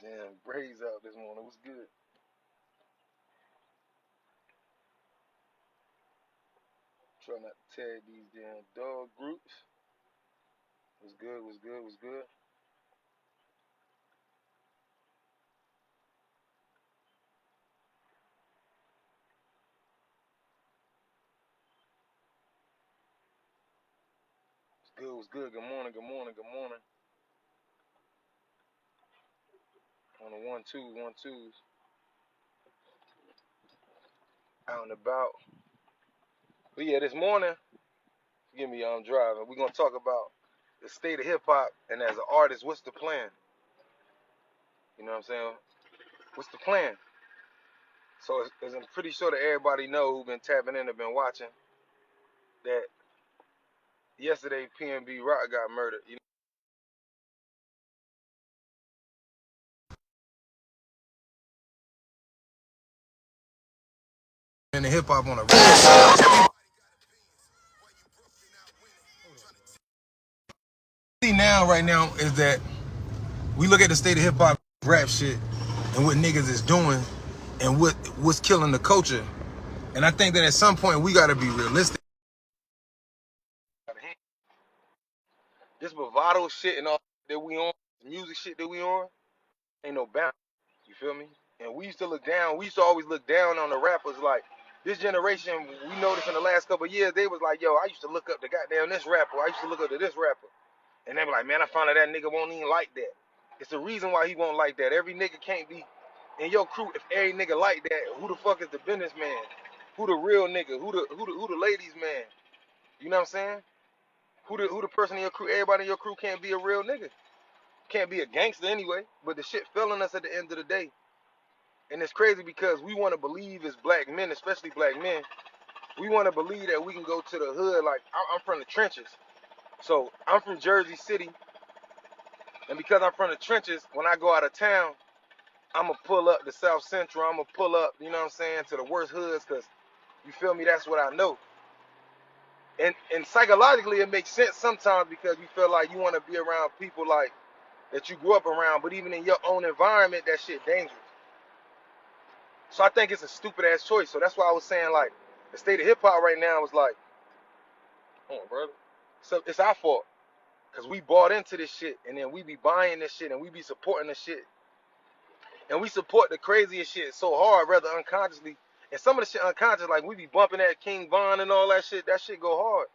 Damn, braids out this morning. What's good? Try not to tag these damn dog groups. What's good? What's good? What's good? What's good? What's good? Good morning. Good morning. Good morning. On the 1-2, 1-2s. Out and about. But yeah, this morning, forgive me, I'm driving. We're gonna talk about the state of hip hop, and as an artist, what's the plan? You know what I'm saying? What's the plan? So as I'm pretty sure that everybody know who've been tapping in and been watching that yesterday PNB Rock got murdered. You know, in the hip hop on a see now right now is that we look at the state of hip hop rap shit and what niggas is doing and what's killing the culture. And I think that at some point we gotta be realistic. This bravado shit and all that we on, music shit that we on, ain't no balance. You feel me? And we used to look down, we used to always look down on the rappers like this generation, we noticed in the last couple of years, they was like, yo, I used to look up to goddamn this rapper, I used to look up to this rapper. And they be like, man, I found out that nigga won't even like that. It's the reason why he won't like that. Every nigga can't be in your crew. If every nigga like that, who the fuck is the businessman? Who the real nigga? Who the ladies man? You know what I'm saying? Who the person in your crew? Everybody in your crew can't be a real nigga. Can't be a gangster anyway. But the shit failing us at the end of the day. And it's crazy because we want to believe as black men, especially black men, we want to believe that we can go to the hood. Like I'm from the trenches, so I'm from Jersey City. And because I'm from the trenches, when I go out of town, I'ma pull up the South Central. I'ma pull up, you know what I'm saying, to the worst hoods, cause you feel me. That's what I know. And psychologically, it makes sense sometimes because you feel like you want to be around people like that you grew up around. But even in your own environment, that shit dangerous. So I think it's a stupid ass choice. So that's why I was saying like the state of hip hop right now is like, come on, brother. So it's our fault, cause we bought into this shit, and then we be buying this shit, and we be supporting this shit. And we support the craziest shit so hard, rather unconsciously. And some of the shit unconscious, like we be bumping that King Von and all that shit go hard.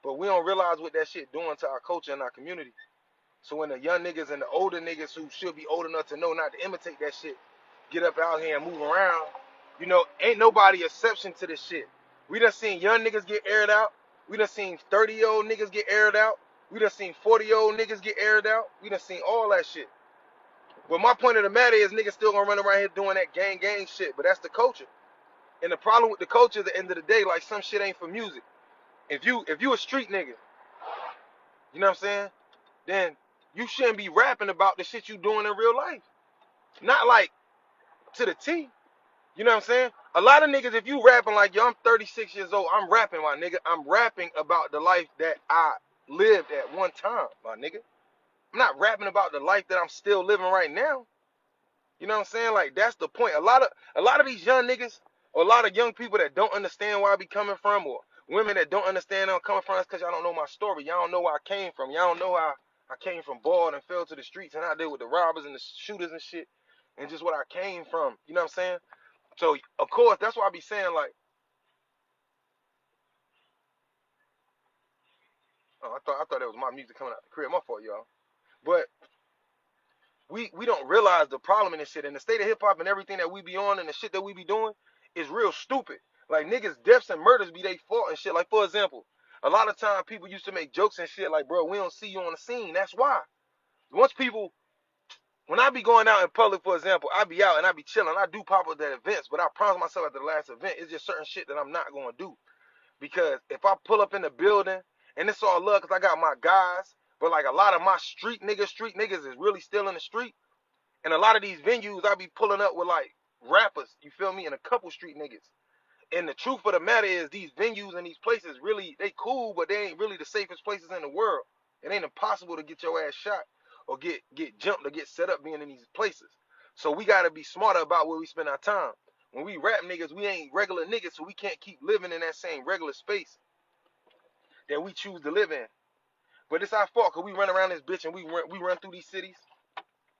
But we don't realize what that shit doing to our culture and our community. So when the young niggas and the older niggas who should be old enough to know not to imitate that shit, get up out here and move around, you know, ain't nobody exception to this shit. We done seen young niggas get aired out. We done seen 30-year-old niggas get aired out. We done seen 40-year-old niggas get aired out. We done seen all that shit. But my point of the matter is niggas still gonna run around here doing that gang shit, but that's the culture. And the problem with the culture at the end of the day, like some shit ain't for music. If you a street nigga, you know what I'm saying? Then you shouldn't be rapping about the shit you doing in real life. Not like to the T. You know what I'm saying? A lot of niggas, if you rapping like, yo, I'm 36 years old, I'm rapping, my nigga. I'm rapping about the life that I lived at one time, my nigga. I'm not rapping about the life that I'm still living right now. You know what I'm saying? Like that's the point. A lot of these young niggas, or a lot of young people that don't understand where I be coming from, or women that don't understand where I'm coming from, that's because y'all don't know my story. Y'all don't know where I came from. Y'all don't know how I came from bald and fell to the streets and I deal with the robbers and the shooters and shit, and just what I came from. You know what I'm saying? So of course that's why I be saying like, oh, I thought that was my music coming out the crib. My fault, y'all. But we don't realize the problem in this shit, and the state of hip hop and everything that we be on and the shit that we be doing is real stupid. Like niggas deaths and murders be they fault and shit. Like for example, a lot of time people used to make jokes and shit like, bro, we don't see you on the scene. That's why. Once people, when I be going out in public, for example, I be out and I be chilling. I do pop up at events, but I promise myself at the last event, it's just certain shit that I'm not gonna do. Because if I pull up in the building, and it's all love because I got my guys, but like a lot of my street niggas is really still in the street. And a lot of these venues, I be pulling up with like rappers, you feel me, and a couple street niggas. And the truth of the matter is these venues and these places really, they cool, but they ain't really the safest places in the world. It ain't impossible to get your ass shot or get jumped or get set up being in these places. So we gotta be smarter about where we spend our time. When we rap niggas, we ain't regular niggas, so we can't keep living in that same regular space that we choose to live in. But it's our fault, cause we run around this bitch and we run through these cities.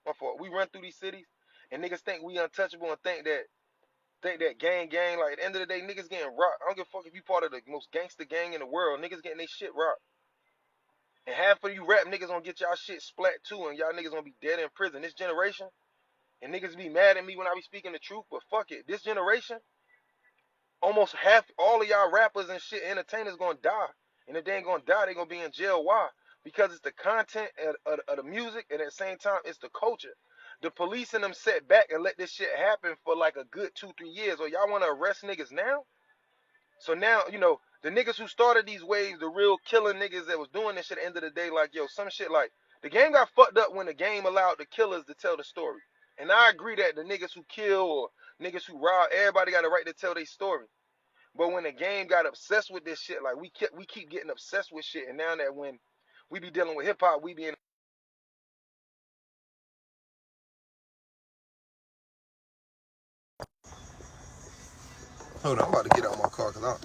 My fault. We run through these cities and niggas think we untouchable and think that gang, like at the end of the day, niggas getting rocked. I don't give a fuck if you part of the most gangster gang in the world. Niggas getting they shit rocked. And half of you rap niggas gonna get y'all shit splat too, and y'all niggas gonna be dead in prison. This generation, and niggas be mad at me when I be speaking the truth, but fuck it. This generation, almost half, all of y'all rappers and shit, entertainers gonna die. And if they ain't gonna die, they gonna be in jail. Why? Because it's the content of the music, and at the same time, it's the culture. The police and them set back and let this shit happen for like a good 2-3 years. Or y'all wanna arrest niggas now? So now, the niggas who started these waves, the real killer niggas that was doing this shit at the end of the day, like, yo, some shit like, the game got fucked up when the game allowed the killers to tell the story. And I agree that the niggas who kill or niggas who rob, everybody got a right to tell their story. But when the game got obsessed with this shit, like, we keep getting obsessed with shit. And now that when we be dealing with hip hop, we be in. Hold on, I'm about to get out my car, because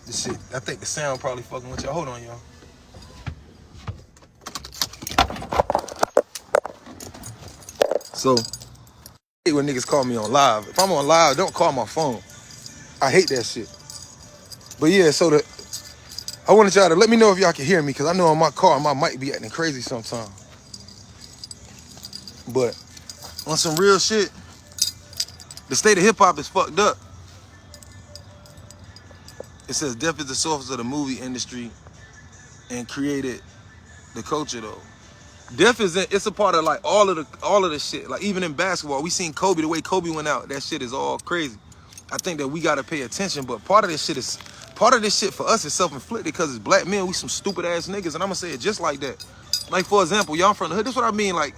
this shit, I think the sound probably fucking with y'all. Hold on, y'all. So, I hate when niggas call me on live. If I'm on live, don't call my phone. I hate that shit. But yeah, so I wanted y'all to let me know if y'all can hear me, because I know on my car, my mic be acting crazy sometimes. But on some real shit, the state of hip hop is fucked up. It says death is the source of the movie industry and created the culture though. Death it's a part of like all of the shit. Like even in basketball, we seen Kobe, the way Kobe went out, that shit is all crazy. I think that we gotta pay attention, but part of this shit for us is self-inflicted because it's black men, we some stupid ass niggas, and I'm gonna say it just like that. Like for example, y'all from the hood, this is what I mean, like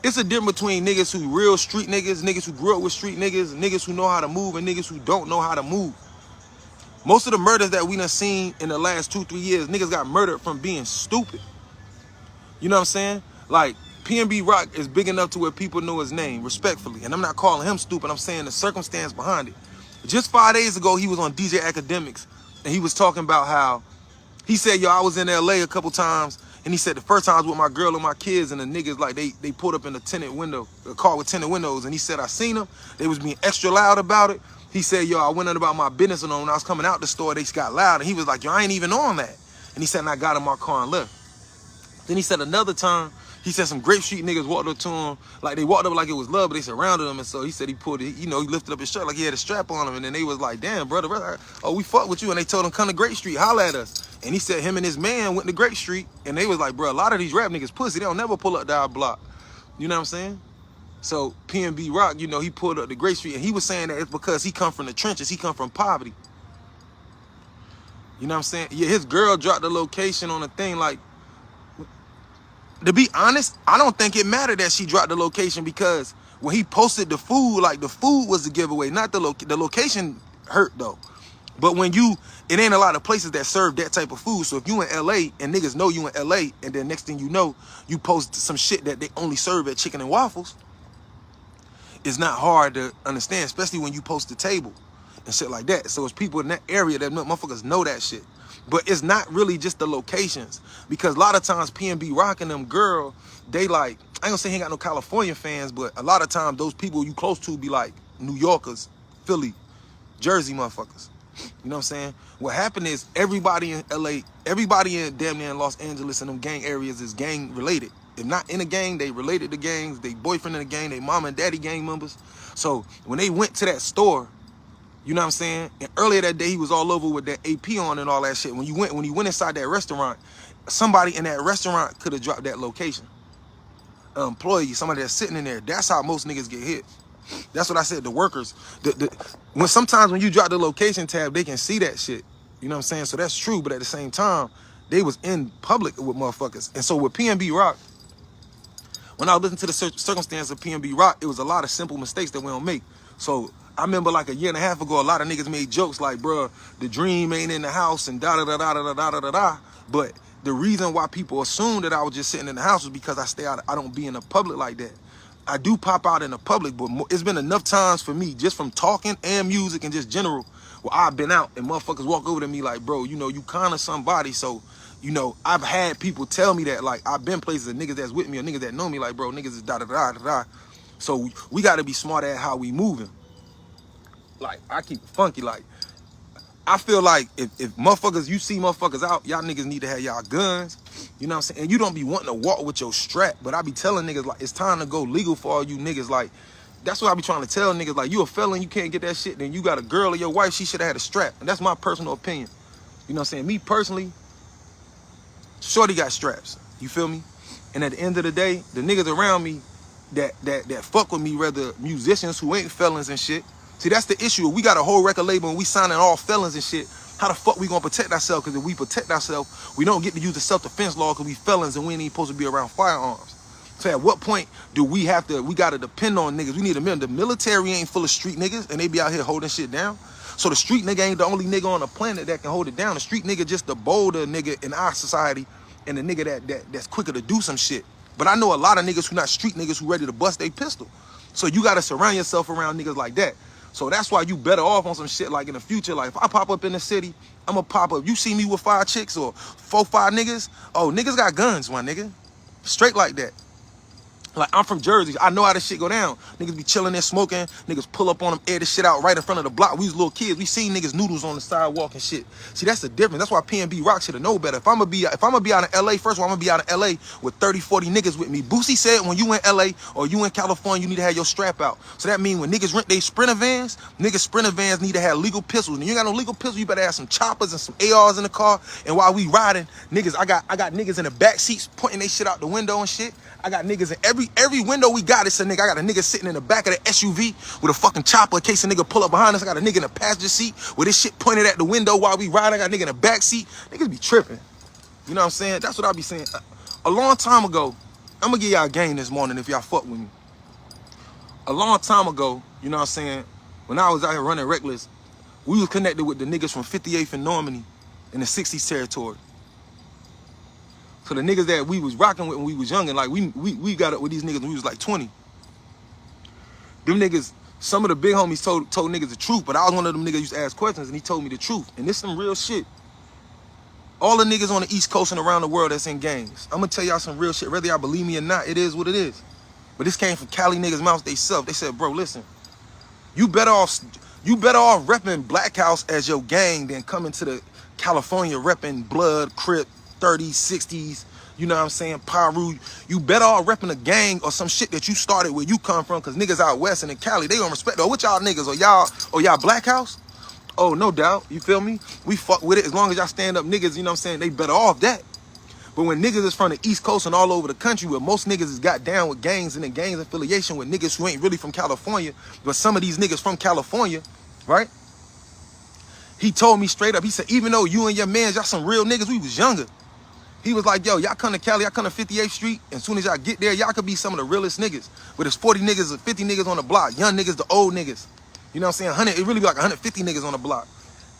it's a difference between niggas who real street niggas who grew up with street niggas who know how to move, and niggas who don't know how to move. Most of the murders that we done seen in the last 2-3 years, niggas got murdered from being stupid. You know what I'm saying? Like, PNB Rock is big enough to where people know his name, respectfully. And I'm not calling him stupid, I'm saying the circumstance behind it. Just 5 days ago, he was on DJ Academics, and he was talking about how, he said, yo, I was in LA a couple times, and he said the first time I was with my girl and my kids, and the niggas, like, they pulled up in a car with tinted windows, and he said, I seen them, they was being extra loud about it. He said, yo, I went in about my business, and when I was coming out the store, they got loud, and he was like, yo, I ain't even on that. And he said, and I got in my car and left. Then he said another time, he said some Grape Street niggas walked up to him, like they walked up like it was love, but they surrounded him, and so he said he pulled it, he lifted up his shirt like he had a strap on him, and then they was like, damn, brother, oh, we fuck with you, and they told him, come to Grape Street, holla at us. And he said him and his man went to Grape Street, and they was like, bro, a lot of these rap niggas pussy, they don't never pull up to our block. You know what I'm saying? So PNB Rock, he pulled up to Grape Street, and he was saying that it's because he come from the trenches, he come from poverty. You know what I'm saying? Yeah, his girl dropped the location on the thing, like, to be honest, I don't think it mattered that she dropped the location, because when he posted the food, like the food was the giveaway, not the location hurt though. But it ain't a lot of places that serve that type of food. So if you in LA and niggas know you in LA, and then next thing you know, you post some shit that they only serve at Chicken and Waffles, it's not hard to understand, especially when you post the table and shit like that. So it's people in that area that motherfuckers know that shit. But it's not really just the locations, because a lot of times PNB Rock and them girl, they like, I ain't gonna say he ain't got no California fans, but a lot of times those people you close to be like New Yorkers, Philly, Jersey motherfuckers. You know what I'm saying? What happened is everybody in LA, everybody in damn near in Los Angeles and them gang areas is gang related. If not in a gang, they related to gangs, they boyfriend in a gang, they mama and daddy gang members. So when they went to that store, you know what I'm saying? And earlier that day, he was all over with that AP on and all that shit. When he went inside that restaurant, somebody in that restaurant could have dropped that location. An employee, somebody that's sitting in there. That's how most niggas get hit. That's what I said. The workers, sometimes when you drop the location tab, they can see that shit. You know what I'm saying? So that's true. But at the same time, they was in public with motherfuckers. And so with PNB Rock, when I listened to the circumstance of PNB Rock, it was a lot of simple mistakes that we don't make. So I remember like a year and a half ago, a lot of niggas made jokes like, bruh, the dream ain't in the house and da-da-da-da-da-da-da-da-da. But the reason why people assumed that I was just sitting in the house was because I don't be in the public like that. I do pop out in the public, but it's been enough times for me, just from talking and music and just general, where I've been out and motherfuckers walk over to me like, bro, you know, you kind of somebody. So, you know, I've had people tell me that, like, I've been places and niggas that's with me or niggas that know me, like, bro, niggas is da-da-da-da-da. So we got to be smart at how we moving. Like, I keep it funky. Like, I feel like if motherfuckers, you see motherfuckers out, y'all niggas need to have y'all guns. You know what I'm saying? And you don't be wanting to walk with your strap, but I be telling niggas, like, it's time to go legal for all you niggas. Like, that's what I be trying to tell niggas. Like, you a felon, you can't get that shit, then you got a girl or your wife, she should have had a strap. And that's my personal opinion. You know what I'm saying? Me personally, shorty got straps. You feel me? And at the end of the day, the niggas around me that fuck with me, rather musicians who ain't felons and shit. See, that's the issue. We got a whole record label and we signing all felons and shit. How the fuck we gonna protect ourselves? Because if we protect ourselves, we don't get to use the self-defense law because we felons and we ain't even supposed to be around firearms. So at what point do we gotta depend on niggas? We need the military ain't full of street niggas and they be out here holding shit down. So the street nigga ain't the only nigga on the planet that can hold it down. The street nigga just the bolder nigga in our society and the nigga that's quicker to do some shit. But I know a lot of niggas who not street niggas who ready to bust their pistol. So you gotta surround yourself around niggas like that. So that's why you better off on some shit like in the future. Like if I pop up in the city, I'ma pop up. You see me with 5 chicks or 4, 5 niggas. Oh, niggas got guns, my nigga. Straight like that. Like, I'm from Jersey. I know how this shit go down. Niggas be chilling there smoking. Niggas pull up on them, air this shit out right in front of the block. We was little kids. We seen niggas noodles on the sidewalk and shit. See, that's the difference. That's why PNB Rock should have know better. If I'm gonna be out in LA, first of all, I'm gonna be out in LA with 30, 40 niggas with me. Boosie said when you in LA or you in California, you need to have your strap out. So that means when niggas rent they Sprinter vans, niggas Sprinter vans need to have legal pistols. And you ain't got no legal pistols, you better have some choppers and some ARs in the car. And while we riding, niggas, I got niggas in the back seats pointing they shit out the window and shit. I got niggas in every window we got. It's a nigga. I got a nigga sitting in the back of the SUV with a fucking chopper in case a nigga pull up behind us. I got a nigga in the passenger seat with this shit pointed at the window while we ride. I got a nigga in the back seat. Niggas be tripping. You know what I'm saying? That's what I be saying. A long time ago, I'm gonna give y'all a game this morning if y'all fuck with me. A long time ago, you know what I'm saying, when I was out here running Reckless, we was connected with the niggas from 58th and Normandy in the 60s territory. So the niggas that we was rocking with when we was young, and like we got up with these niggas when we was like 20. Them niggas, some of the big homies told niggas the truth, but I was one of them niggas used to ask questions, and he told me the truth. And this some real shit. All the niggas on the East Coast and around the world that's in gangs, I'm gonna tell y'all some real shit. Whether y'all believe me or not, it is what it is. But this came from Cali niggas' mouths theyself. They said, bro, listen, you better off repping Black House as your gang than coming to the California repping Blood, Crip, 30s, 60s, you know what I'm saying, Paru. You better off repping a gang or some shit that you started where you come from, because niggas out west and in Cali, they don't respect. Oh, what y'all niggas? Or y'all Black House? Oh, no doubt. You feel me? We fuck with it as long as y'all stand up niggas, you know what I'm saying? They better off that. But when niggas is from the East Coast and all over the country, where most niggas is got down with gangs and in gangs affiliation with niggas who ain't really from California, but some of these niggas from California, right? He told me straight up, he said, even though you and your mans, y'all some real niggas, we was younger. He was like, yo, y'all come to Cali, y'all come to 58th Street, and as soon as y'all get there, y'all could be some of the realest niggas. But there's 40 niggas or 50 niggas on the block, young niggas, the old niggas. You know what I'm saying? 100, it really be like 150 niggas on the block.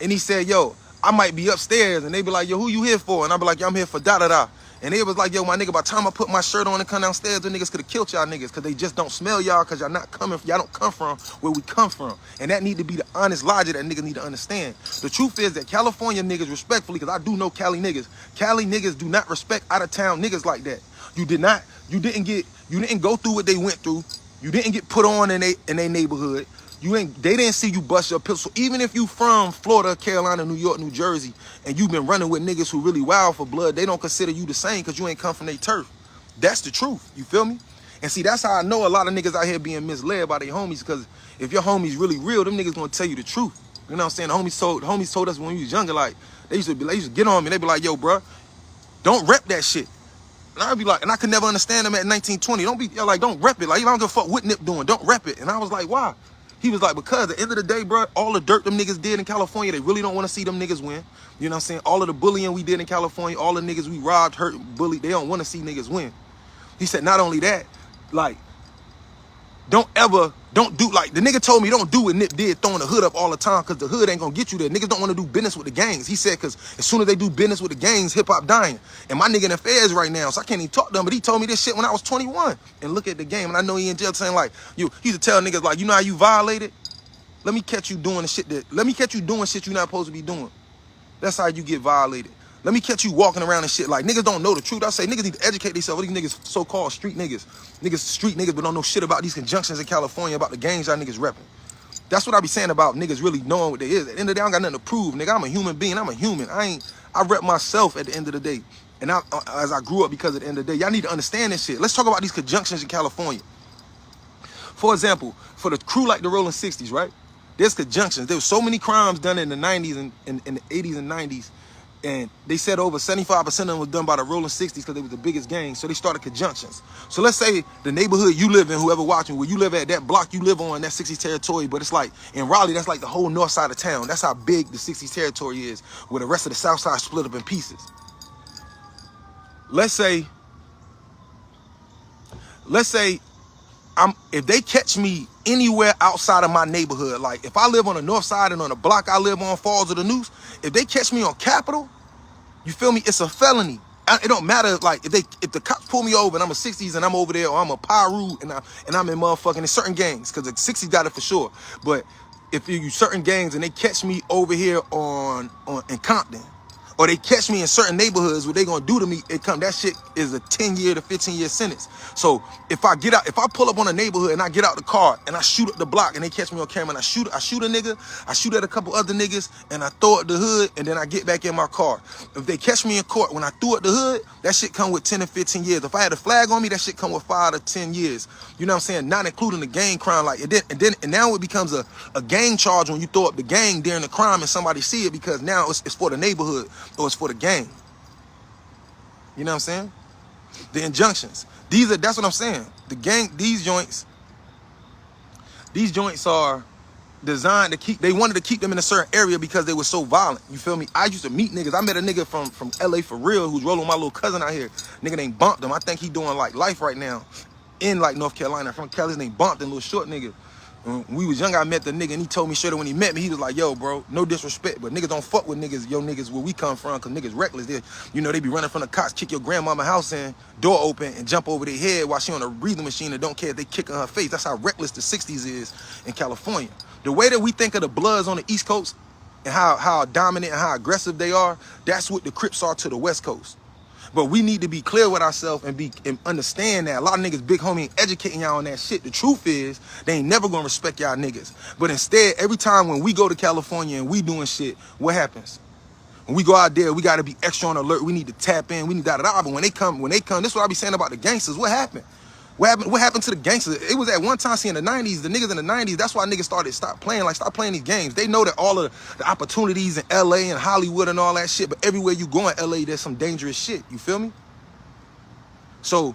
And he said, yo, I might be upstairs, and they be like, yo, who you here for? And I be like, yo, I'm here for da-da-da. And they was like, yo, my nigga, by the time I put my shirt on and come downstairs, the niggas could have killed y'all niggas, because they just don't smell y'all, because y'all don't come from where we come from. And that need to be the honest logic that niggas need to understand. The truth is that California niggas, respectfully, because I do know Cali niggas do not respect out-of-town niggas like that. You didn't go through what they went through. You didn't get put on in their neighborhood. They didn't see you bust your pistol. Even if you from Florida, Carolina, New York, New Jersey, and you've been running with niggas who really wild for blood, they don't consider you the same because you ain't come from their turf. That's the truth. You feel me? And see, that's how I know a lot of niggas out here being misled by their homies, because if your homies really real, them niggas gonna tell you the truth. You know what I'm saying? The homies told us when we was younger, like, they used to get on me. They be like, yo, bro, don't rep that shit. And I'd be like, and I could never understand them at 1920. Don't rep it. Like, you don't give a fuck what Nip doing. Don't rep it. And I was like, why? He was like, because at the end of the day, bro, all the dirt them niggas did in California, they really don't want to see them niggas win. You know what I'm saying? All of the bullying we did in California, all the niggas we robbed, hurt, bullied, they don't want to see niggas win. He said, not only that, like, don't do like the nigga told me don't do what Nip did, throwing the hood up all the time, because the hood ain't gonna get you there. Niggas don't want to do business with the gangs. He said because as soon as they do business with the gangs, hip hop dying. And my nigga in affairs right now, so I can't even talk to him. But he told me this shit when I was 21. And look at the game, and I know he in jail saying like he used to tell niggas like, you know how you violated? Let me catch you doing the shit let me catch you doing shit you're not supposed to be doing. That's how you get violated. Let me catch you walking around and shit. Like, niggas don't know the truth. I say niggas need to educate themselves. These niggas so-called street niggas. Niggas street niggas but don't know shit about these conjunctions in California, about the gangs y'all niggas repping. That's what I be saying about niggas really knowing what they is. At the end of the day, I don't got nothing to prove. Nigga, I'm a human being. I'm a human. I rep myself at the end of the day. And as I grew up, because at the end of the day, y'all need to understand this shit. Let's talk about these conjunctions in California. For example, for the crew like the Rolling 60s, right? There's conjunctions. There was so many crimes done in the 90s and in the 80s and 90s. And they said over 75% of them was done by the Rolling 60s because they was the biggest gang. So they started conjunctions. So let's say the neighborhood you live in, whoever watching, where you live at, that block you live on, that 60s territory, but it's like in Raleigh, that's like the whole north side of town. That's how big the 60s territory is, where the rest of the south side split up in pieces. Let's say if they catch me anywhere outside of my neighborhood, like if I live on the north side and on the block I live on, Falls of the Noose, if they catch me on Capitol, you feel me? It's a felony. It don't matter like if the cops pull me over and I'm a 60s and I'm over there, or I'm a Pyru and I'm in motherfucking in certain gangs, because the 60s got it for sure. But if you certain gangs and they catch me over here in Compton, or they catch me in certain neighborhoods, what they gonna do to me, that shit is a 10-year to 15-year sentence. So if I pull up on a neighborhood and I get out the car and I shoot up the block and they catch me on camera and I shoot a nigga, I shoot at a couple other niggas and I throw at the hood and then I get back in my car. If they catch me in court when I threw at the hood, that shit come with 10 and 15 years. If I had a flag on me, that shit come with 5 to 10 years. You know what I'm saying? Not including the gang crime. Like and now it becomes a gang charge when you throw up the gang during the crime and somebody see it, because now it's for the neighborhood or it's for the gang. You know what I'm saying? The injunctions. That's what I'm saying. The gang, these joints are designed to they wanted to keep them in a certain area because they were so violent. You feel me? I used to meet niggas. I met a nigga from LA for real who's rolling with my little cousin out here. Nigga named Bumpton. I think he doing like life right now in like North Carolina. From Cali, his name Bumpton, little short nigga. When we was young, I met the nigga and he told me straight when he met me, he was like, yo, bro, no disrespect, but niggas don't fuck with niggas, niggas where we come from, because niggas reckless. They be running from the cops, kick your grandmama house in, door open, and jump over their head while she on a breathing machine and don't care if they kick in her face. That's how reckless the 60s is in California. The way that we think of the Bloods on the East Coast and how dominant and how aggressive they are, that's what the Crips are to the West Coast. But we need to be clear with ourselves and understand that a lot of niggas big homie ain't educating y'all on that shit. The truth is, they ain't never gonna respect y'all niggas. But instead, every time when we go to California and we doing shit, what happens? When we go out there, we gotta be extra on alert. We need to tap in. We need da-da-da. But when they come, this is what I be saying about the gangsters. What happened? What happened to the gangsters? It was at one time, see, in the 90s, the niggas in the 90s, that's why niggas stop playing these games. They know that all of the opportunities in LA and Hollywood and all that shit, but everywhere you go in LA, there's some dangerous shit. You feel me? So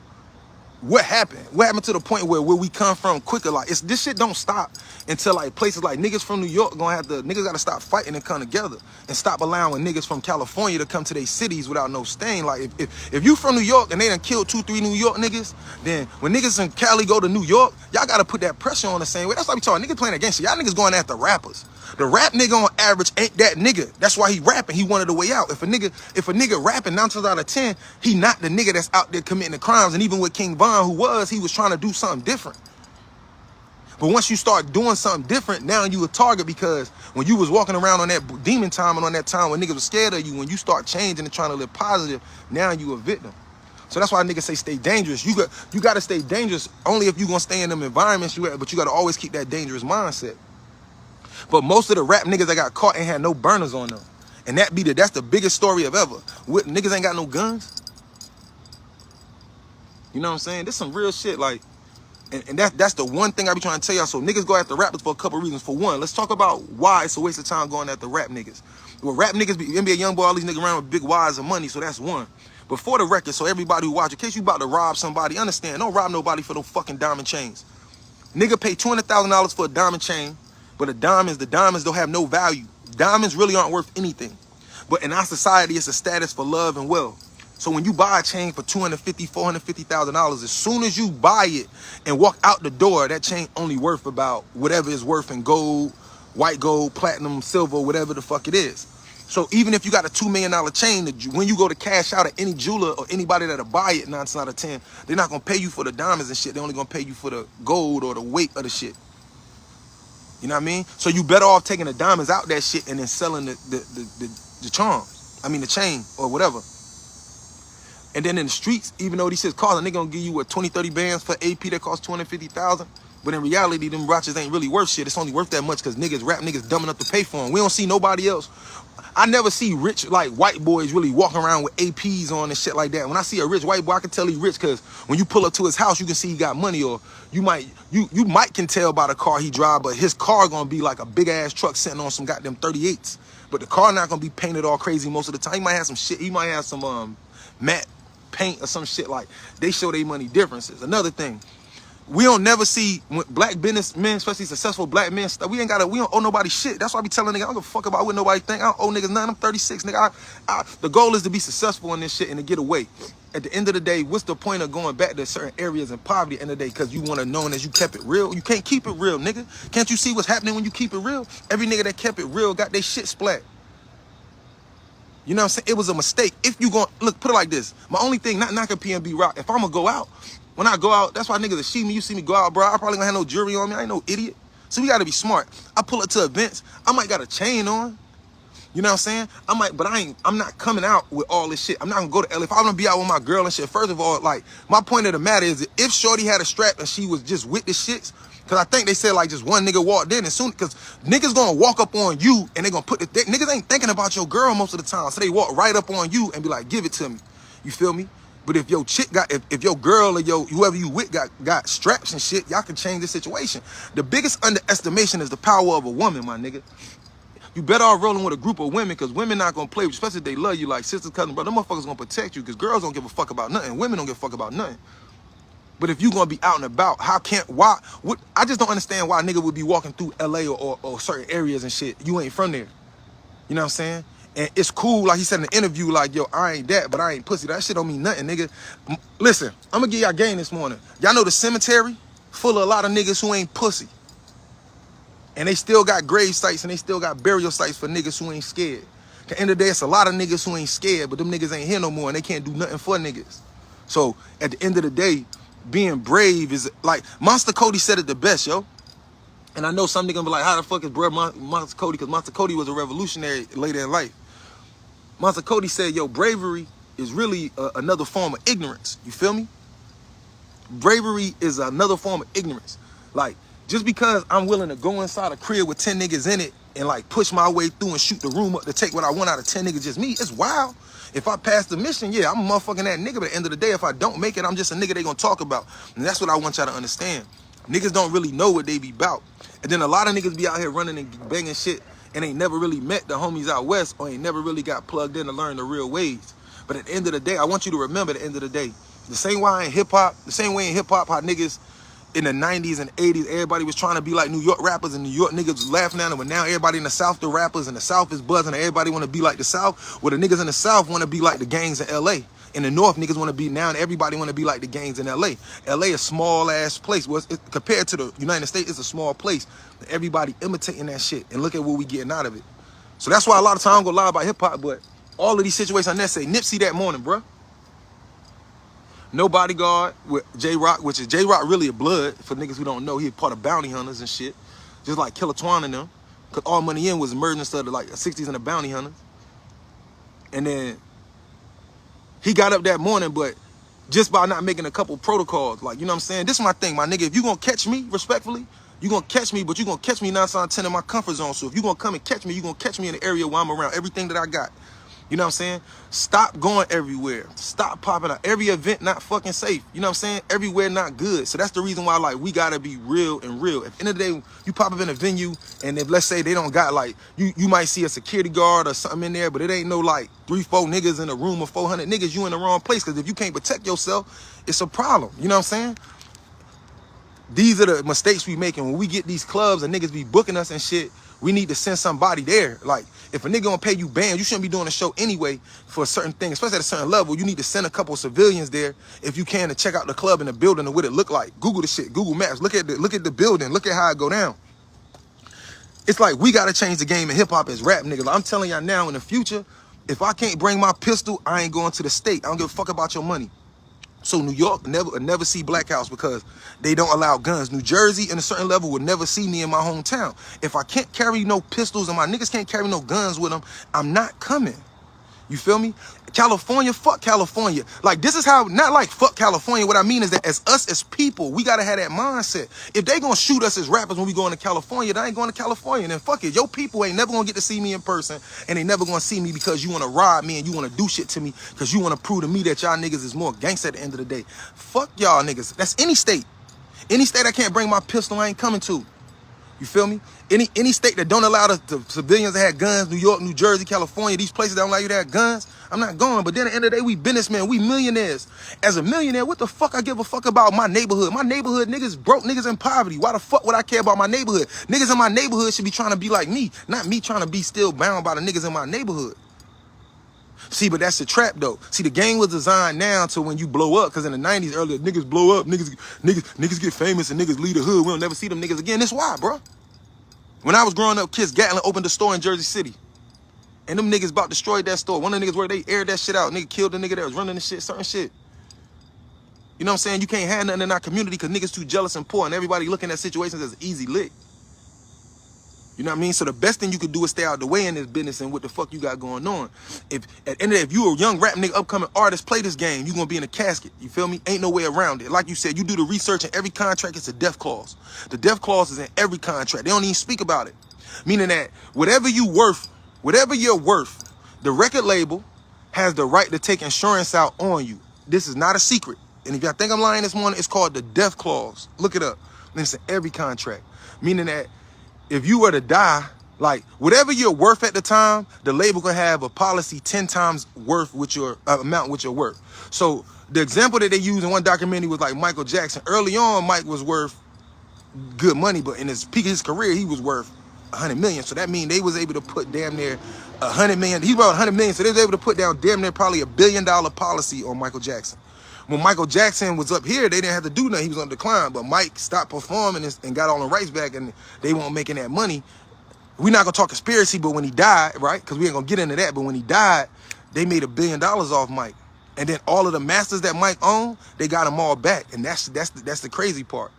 what happened? What happened to the point where we come from quicker? Like, this shit don't stop until like places like niggas from New York niggas gotta stop fighting and come together and stop allowing niggas from California to come to their cities without no stain. Like if you from New York and they done killed 2-3 New York niggas, then when niggas in Cali go to New York, y'all gotta put that pressure on the same way. That's why we talking niggas playing against you. Y'all niggas going after rappers. The rap nigga on average ain't that nigga. That's why he rapping. He wanted a way out. If a nigga rapping 9 times out of 10, he not the nigga that's out there committing the crimes. And even with King Von, he was trying to do something different. But once you start doing something different, now you a target, because when you was walking around on that demon time and on that time when niggas was scared of you, when you start changing and trying to live positive, now you a victim. So that's why niggas say stay dangerous. You got to stay dangerous only if you gonna stay in them environments you at, but you got to always keep that dangerous mindset. But most of the rap niggas that got caught ain't had no burners on them. And that's the biggest story of ever. Niggas ain't got no guns. You know what I'm saying? This some real shit, like, and that's the one thing I be trying to tell y'all. So niggas go after rappers for a couple reasons. For one, let's talk about why it's a waste of time going after rap niggas. Well, rap niggas be NBA Youngboy, all these niggas around with big wires of money, so that's one. But for the record, so everybody who watch, in case you about to rob somebody, understand, don't rob nobody for no fucking diamond chains. Nigga pay $200,000 for a diamond chain, but the diamonds don't have no value. Diamonds really aren't worth anything. But in our society, it's a status for love and wealth. So when you buy a chain for $250,000, $450,000, as soon as you buy it and walk out the door, that chain only worth about whatever it's worth in gold, white gold, platinum, silver, whatever the fuck it is. So even if you got a $2 million chain, when you go to cash out at any jeweler or anybody that'll buy it 9 times out of 10, they're not gonna pay you for the diamonds and shit. They're only gonna pay you for the gold or the weight of the shit. You know what I mean? So you better off taking the diamonds out that shit and then selling the charms. I mean the chain or whatever. And then in the streets, even though these shit's costing, they gonna give you what 20, 30 bands for AP that costs 250,000. But in reality, them watches ain't really worth shit. It's only worth that much because rap niggas dumb enough to pay for them. We don't see nobody else. I never see rich like white boys really walking around with APs on and shit like that. When I see a rich white boy, I can tell he rich because when you pull up to his house, you can see he got money, or you might can tell by the car he drive, but his car gonna be like a big ass truck sitting on some goddamn 38s. But the car not gonna be painted all crazy most of the time. He might have some shit. He might have some matte paint or some shit. Like they show their money differences. Another thing, we don't never see black businessmen, especially successful black men, we don't owe nobody shit. That's why I be telling niggas, I don't give a fuck about what nobody think. I don't owe niggas nothing. I'm 36, nigga. The goal is to be successful in this shit and to get away. At the end of the day, what's the point of going back to certain areas in poverty at the end of the day? Because you want to know as you kept it real. You can't keep it real, nigga. Can't you see what's happening when you keep it real? Every nigga that kept it real got their shit splat. You know what I'm saying? It was a mistake. If you going, look, put it like this. My only thing, not knocking PNB Rock, if I'm going to go out, when I go out, that's why niggas that see me, you see me go out, bro, I probably gonna have no jewelry on me. I ain't no idiot. So we gotta be smart. I pull up to events, I might got a chain on. You know what I'm saying? But I'm not coming out with all this shit. I'm not gonna go to LA. If I'm gonna be out with my girl and shit, first of all, like, my point of the matter is that if Shorty had a strap and she was just with the shits, because I think they said like just one nigga walked in, and soon, because niggas gonna walk up on you and they gonna put niggas ain't thinking about your girl most of the time. So they walk right up on you and be like, give it to me. You feel me? But if your chick got, if your girl or whoever you with got straps and shit, y'all can change the situation. The biggest underestimation is the power of a woman, my nigga. You better off rolling with a group of women, because women not gonna play with you, especially if they love you like sisters, cousins, brother. Them motherfuckers gonna protect you, because girls don't give a fuck about nothing. Women don't give a fuck about nothing. But if you gonna be out and about, I just don't understand why a nigga would be walking through LA or certain areas and shit. You ain't from there. You know what I'm saying? And it's cool, like he said in the interview, like, yo, I ain't that, but I ain't pussy. That shit don't mean nothing, nigga. Listen, I'm gonna give y'all game this morning. Y'all know the cemetery full of a lot of niggas who ain't pussy. And they still got grave sites and they still got burial sites for niggas who ain't scared. At the end of the day, it's a lot of niggas who ain't scared, but them niggas ain't here no more and they can't do nothing for niggas. So at the end of the day, being brave is like, Monster Cody said it the best, yo. And I know some niggas be like, how the fuck is bro Monster Cody? Because Monster Cody was a revolutionary later in life. Monster Cody said, yo, bravery is really another form of ignorance. You feel me? Bravery is another form of ignorance. Like, just because I'm willing to go inside a crib with 10 niggas in it and like push my way through and shoot the room up to take what I want out of 10 niggas, just me, it's wild. If I pass the mission, yeah, I'm a motherfucking that nigga. But at the end of the day, if I don't make it, I'm just a nigga they gonna talk about. And that's what I want y'all to understand. Niggas don't really know what they be about. And then a lot of niggas be out here running and banging shit and ain't never really met the homies out west, or ain't never really got plugged in to learn the real ways. But at the end of the day, I want you to remember at the end of the day, the same way in hip-hop, how niggas in the 90s and 80s, everybody was trying to be like New York rappers, and New York niggas was laughing at them, but now everybody in the South, the rappers, and the South is buzzing, and everybody want to be like the South. Well, the niggas in the South want to be like the gangs in LA. In the North, niggas want to be now, and everybody want to be like the gangs in LA. LA is a small-ass place. Well, compared to the United States, it's a small place. Everybody imitating that shit, and look at what we getting out of it. So that's why a lot of times I'm going to lie about hip-hop, but all of these situations, I never say Nipsey that morning, bro. No Bodyguard with J-Rock, which is J-Rock really a blood, for niggas who don't know. He a part of Bounty Hunters and shit. Just like Killer Twan and them. Because All Money In was emerging stuff like the 60s and the Bounty Hunters. And then he got up that morning, but just by not making a couple protocols, like, you know what I'm saying? This is my thing, my nigga. If you gonna catch me, respectfully, you gonna catch me, but you gonna catch me 9 times out of 10 in my comfort zone. So if you gonna come and catch me, you gonna catch me in the area where I'm around everything that I got. You know what I'm saying? Stop going everywhere. Stop popping out. Every event not fucking safe. You know what I'm saying? Everywhere not good. So that's the reason why, like, we gotta be real and real. At the end of the day, you pop up in a venue, and if, let's say, they don't got, like, you might see a security guard or something in there, but it ain't no, like, 3-4 niggas in a room of 400 niggas, you in the wrong place. Because if you can't protect yourself, it's a problem. You know what I'm saying? These are the mistakes we making when we get these clubs and niggas be booking us and shit. We need to send somebody there. Like, if a nigga gonna pay you bands, you shouldn't be doing a show anyway for a certain thing, especially at a certain level. You need to send a couple of civilians there if you can to check out the club and the building and what it look like. Google the shit, Google Maps. Look at the building. Look at how it go down. It's like we gotta change the game in hip hop as rap niggas. Like, I'm telling y'all now, in the future, if I can't bring my pistol, I ain't going to the state. I don't give a fuck about your money. So New York never see Black House because they don't allow guns. New Jersey, in a certain level, would never see me in my hometown. If I can't carry no pistols and my niggas can't carry no guns with them, I'm not coming. You feel me? California, fuck California. Like, this is how, not like fuck California. What I mean is that as us as people, we gotta have that mindset. If they gonna shoot us as rappers when we go into California, they ain't going to California. Then fuck it. Your people ain't never gonna get to see me in person, and they never gonna see me because you wanna rob me and you wanna do shit to me because you wanna prove to me that y'all niggas is more gangster at the end of the day. Fuck y'all niggas. That's any state. Any state I can't bring my pistol, I ain't coming to. You feel me? Any state that don't allow the civilians to have guns, New York, New Jersey, California, these places that don't allow you to have guns, I'm not going. But then at the end of the day, we businessmen, we millionaires. As a millionaire, what the fuck I give a fuck about my neighborhood? My neighborhood niggas broke, niggas in poverty. Why the fuck would I care about my neighborhood? Niggas in my neighborhood should be trying to be like me, not me trying to be still bound by the niggas in my neighborhood. See, but that's the trap though. See, the game was designed now to when you blow up, because in the 90s earlier, niggas blow up, niggas get famous and niggas leave the hood. We don't never see them niggas again. That's why, bro. When I was growing up, Kiss Gatlin opened a store in Jersey City. And them niggas about destroyed that store. One of the niggas where they aired that shit out. Nigga killed the nigga that was running the shit, certain shit. You know what I'm saying? You can't have nothing in our community because niggas too jealous and poor and everybody looking at situations as an easy lick. You know what I mean? So the best thing you could do is stay out the way in this business and what the fuck you got going on. If at the end of the day, if you a young rap nigga, upcoming artist, play this game, you gonna be in a casket. You feel me? Ain't no way around it. Like you said, you do the research and every contract is a death clause. The death clause is in every contract. They don't even speak about it. Meaning that whatever you're worth, the record label has the right to take insurance out on you. This is not a secret. And if y'all think I'm lying this morning, it's called the death clause. Look it up. And it's in every contract. Meaning that if you were to die, like whatever you're worth at the time, the label can have a policy 10 times worth with your amount with your worth. So the example that they used in one documentary was like Michael Jackson. Early on, Mike was worth good money, but in his peak of his career, he was worth 100 million. So that means they was able to put damn near 100 million. He brought 100 million, so they was able to put down damn near probably $1 billion policy on Michael Jackson. When Michael Jackson was up here, they didn't have to do nothing. He was on decline, but Mike stopped performing and got all the rights back, and they weren't making that money. We're not gonna talk conspiracy, but when he died, right? Because we ain't gonna get into that. But when he died, they made $1 billion off Mike, and then all of the masters that Mike owned, they got them all back, and that's the crazy part.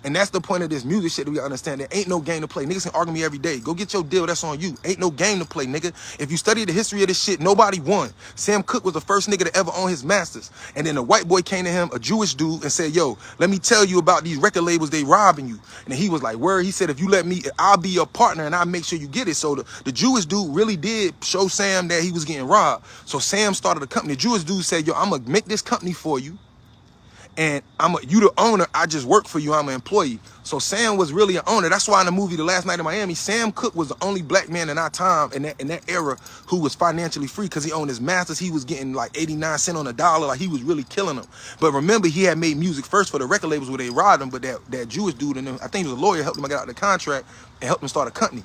And that's the point of this music shit that we understand. There ain't no game to play. Niggas can argue me every day. Go get your deal, that's on you. Ain't no game to play, nigga. If you study the history of this shit, nobody won. Sam Cooke was the first nigga to ever own his masters. And then a white boy came to him, a Jewish dude, and said, yo, let me tell you about these record labels, they robbing you. And he was like, word, he said, if you let me, I'll be your partner and I'll make sure you get it. So the Jewish dude really did show Sam that he was getting robbed. So Sam started a company. The Jewish dude said, yo, I'm gonna make this company for you. And you the owner, I just work for you, I'm an employee. So Sam was really an owner. That's why in the movie The Last Night in Miami, Sam Cooke was the only black man in our time, in that era, who was financially free because he owned his masters. He was getting like 89 cents on the dollar, like he was really killing them. But remember, he had made music first for the record labels where they robbed him, but that Jewish dude, and I think he was a lawyer, helped him get out the contract and helped him start a company.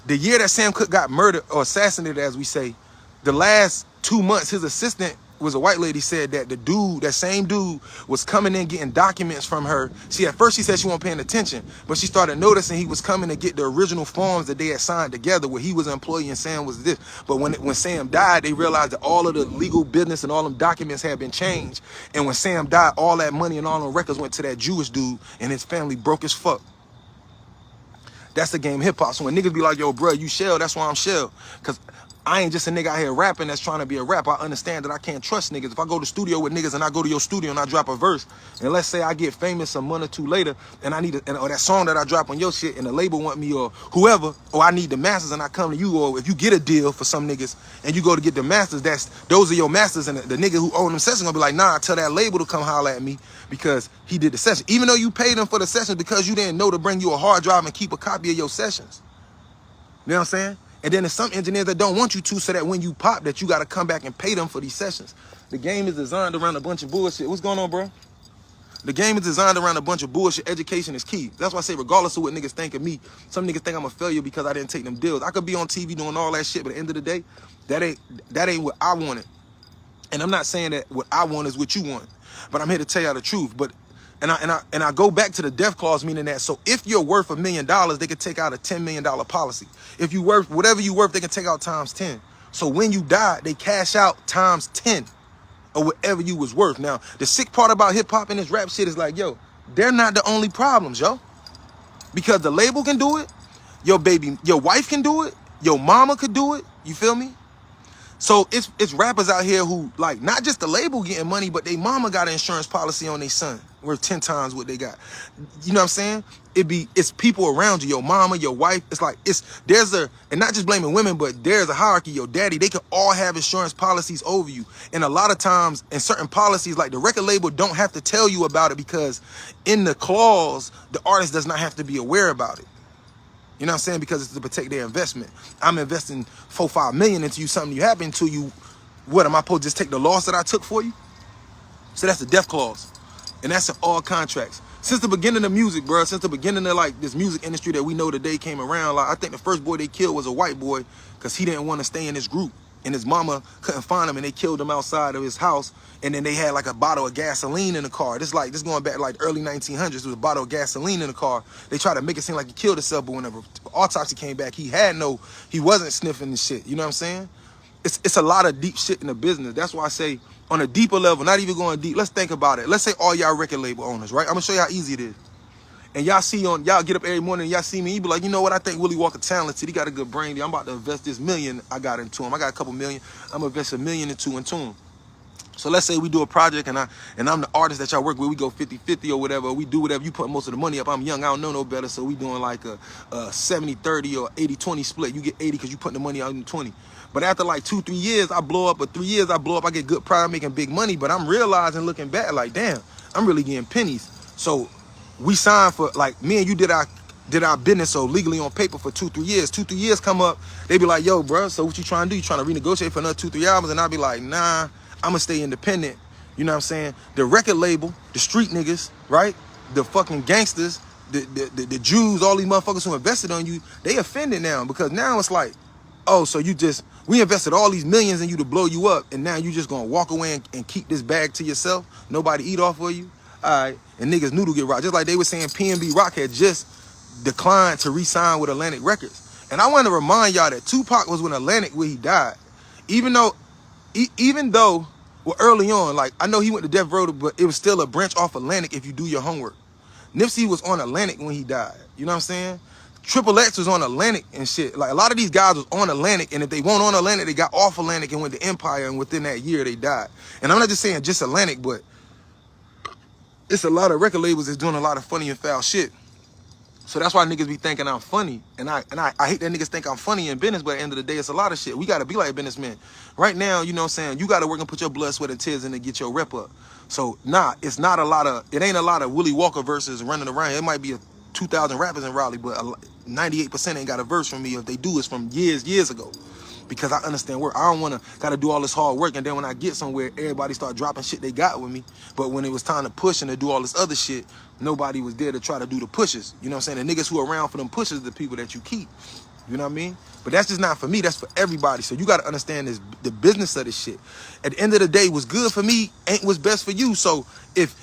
The year that Sam Cooke got murdered, or assassinated as we say, the last 2 months, his assistant was a white lady, said that the dude, that same dude, was coming in getting documents from her. At first she said she wasn't paying attention, but she started noticing he was coming to get the original forms that they had signed together where he was an employee and Sam was this. But when Sam died, they realized that all of the legal business and all them documents had been changed. And when Sam died, all that money and all them records went to that Jewish dude, and his family broke as fuck. That's the game hip hop. So when niggas be like, yo, bro, you shell, that's why I'm shell. Because I ain't just a nigga out here rapping that's trying to be a rapper. I understand that I can't trust niggas. If I go to studio with niggas and I go to your studio and I drop a verse, and let's say I get famous a month or two later, and I need or that song that I drop on your shit and the label want me or whoever, or I need the masters and I come to you, or if you get a deal for some niggas and you go to get the masters, those are your masters, and the nigga who own them sessions gonna be like, nah, tell that label to come holler at me because he did the session. Even though you paid them for the sessions because you didn't know to bring you a hard drive and keep a copy of your sessions. You know what I'm saying? And then there's some engineers that don't want you to, so that when you pop, that you got to come back and pay them for these sessions. The game is designed around a bunch of bullshit. What's going on, bro? The game is designed around a bunch of bullshit. Education is key. That's why I say regardless of what niggas think of me, some niggas think I'm a failure because I didn't take them deals. I could be on TV doing all that shit, but at the end of the day, that ain't what I wanted. And I'm not saying that what I want is what you want, but I'm here to tell y'all the truth. But and I go back to the death clause, meaning that so if you're worth $1 million, they could take out a $10 million policy. If you worth whatever you worth, they can take out times 10. So when you die, they cash out times 10 or whatever you was worth. Now, the sick part about hip hop and this rap shit is like, yo, they're not the only problems, yo. Because the label can do it, your wife can do it, your mama could do it. You feel me? So it's rappers out here who, like, not just the label getting money, but they mama got an insurance policy on their son worth 10 times what they got. You know what I'm saying? It's people around you, your mama, your wife. It's like, and not just blaming women, but there's a hierarchy. Your daddy, they can all have insurance policies over you. And a lot of times in certain policies, like the record label don't have to tell you about it because in the clause, the artist does not have to be aware about it. You know what I'm saying? Because it's to protect their investment. I'm investing $4-5 million into you, something you happen to you. What, am I supposed to just take the loss that I took for you? So that's the death clause. And that's in all contracts. Since the beginning of music, bro, since the beginning of like this music industry that we know today came around, like I think the first boy they killed was a white boy because he didn't want to stay in this group. And his mama couldn't find him and they killed him outside of his house. And then they had like a bottle of gasoline in the car. This going back like early 1900s. There was a bottle of gasoline in the car. They tried to make it seem like he killed himself, but when the autopsy came back, he wasn't sniffing the shit. You know what I'm saying? It's a lot of deep shit in the business. That's why I say on a deeper level, not even going deep, let's think about it. Let's say all y'all record label owners, right? I'm gonna show you how easy it is. And y'all get up every morning and y'all see me, you be like, you know what, I think Willie Walker talented. He got a good brain. I'm about to invest this $1 million I got into him. I got a couple million. I'm gonna invest $1 million into him. So let's say we do a project and I'm the artist that y'all work with. We go 50-50 or whatever. We do whatever. You put most of the money up. I'm young. I don't know no better. So we doing like a 70-30 or 80-20 split. You get 80 because you putting the money out in 20. But after like 2-3 years, I blow up. Or 3 years, I blow up. I get good pride. I'm making big money. But I'm realizing, looking back, like, damn, I'm really getting pennies. So we signed for, like, me and you did our business so legally on paper for 2-3 years. 2-3 years come up, they be like, yo, bro, so what you trying to do? You trying to renegotiate for another 2-3 albums? And I'll be like, nah, I'm gonna stay independent. You know what I'm saying? The record label, the street niggas, right? The fucking gangsters, the Jews, all these motherfuckers who invested on you, they offended now because now it's like, oh, so we invested all these millions in you to blow you up, and now you just gonna walk away and keep this bag to yourself? Nobody eat off of you? All right, and niggas knew to get rocked. Just like they were saying PNB Rock had just declined to re-sign with Atlantic Records. And I want to remind y'all that Tupac was with Atlantic where he died. Even though, well, early on, like, I know he went to Death Row, but it was still a branch off Atlantic if you do your homework. Nipsey was on Atlantic when he died. You know what I'm saying? Triple X was on Atlantic and shit. Like, a lot of these guys was on Atlantic, and if they weren't on Atlantic, they got off Atlantic and went to Empire, and within that year, they died. And I'm not just saying just Atlantic, but it's a lot of record labels that's doing a lot of funny and foul shit. So that's why niggas be thinking I'm funny. And I hate that niggas think I'm funny in business, but at the end of the day, it's a lot of shit. We got to be like businessmen. Right now, you know what I'm saying? You got to work and put your blood, sweat, and tears in to get your rep up. So, it ain't a lot of Willie Walker verses running around. It might be 2,000 rappers in Raleigh, but 98% ain't got a verse from me. If they do, it's from years ago. Because I understand work. I don't want to got to do all this hard work, and then when I get somewhere, everybody start dropping shit they got with me. But when it was time to push and to do all this other shit, nobody was there to try to do the pushes. You know what I'm saying? The niggas who are around for them pushes are the people that you keep. You know what I mean? But that's just not for me. That's for everybody. So you got to understand the business of this shit. At the end of the day, what's good for me ain't what's best for you. So if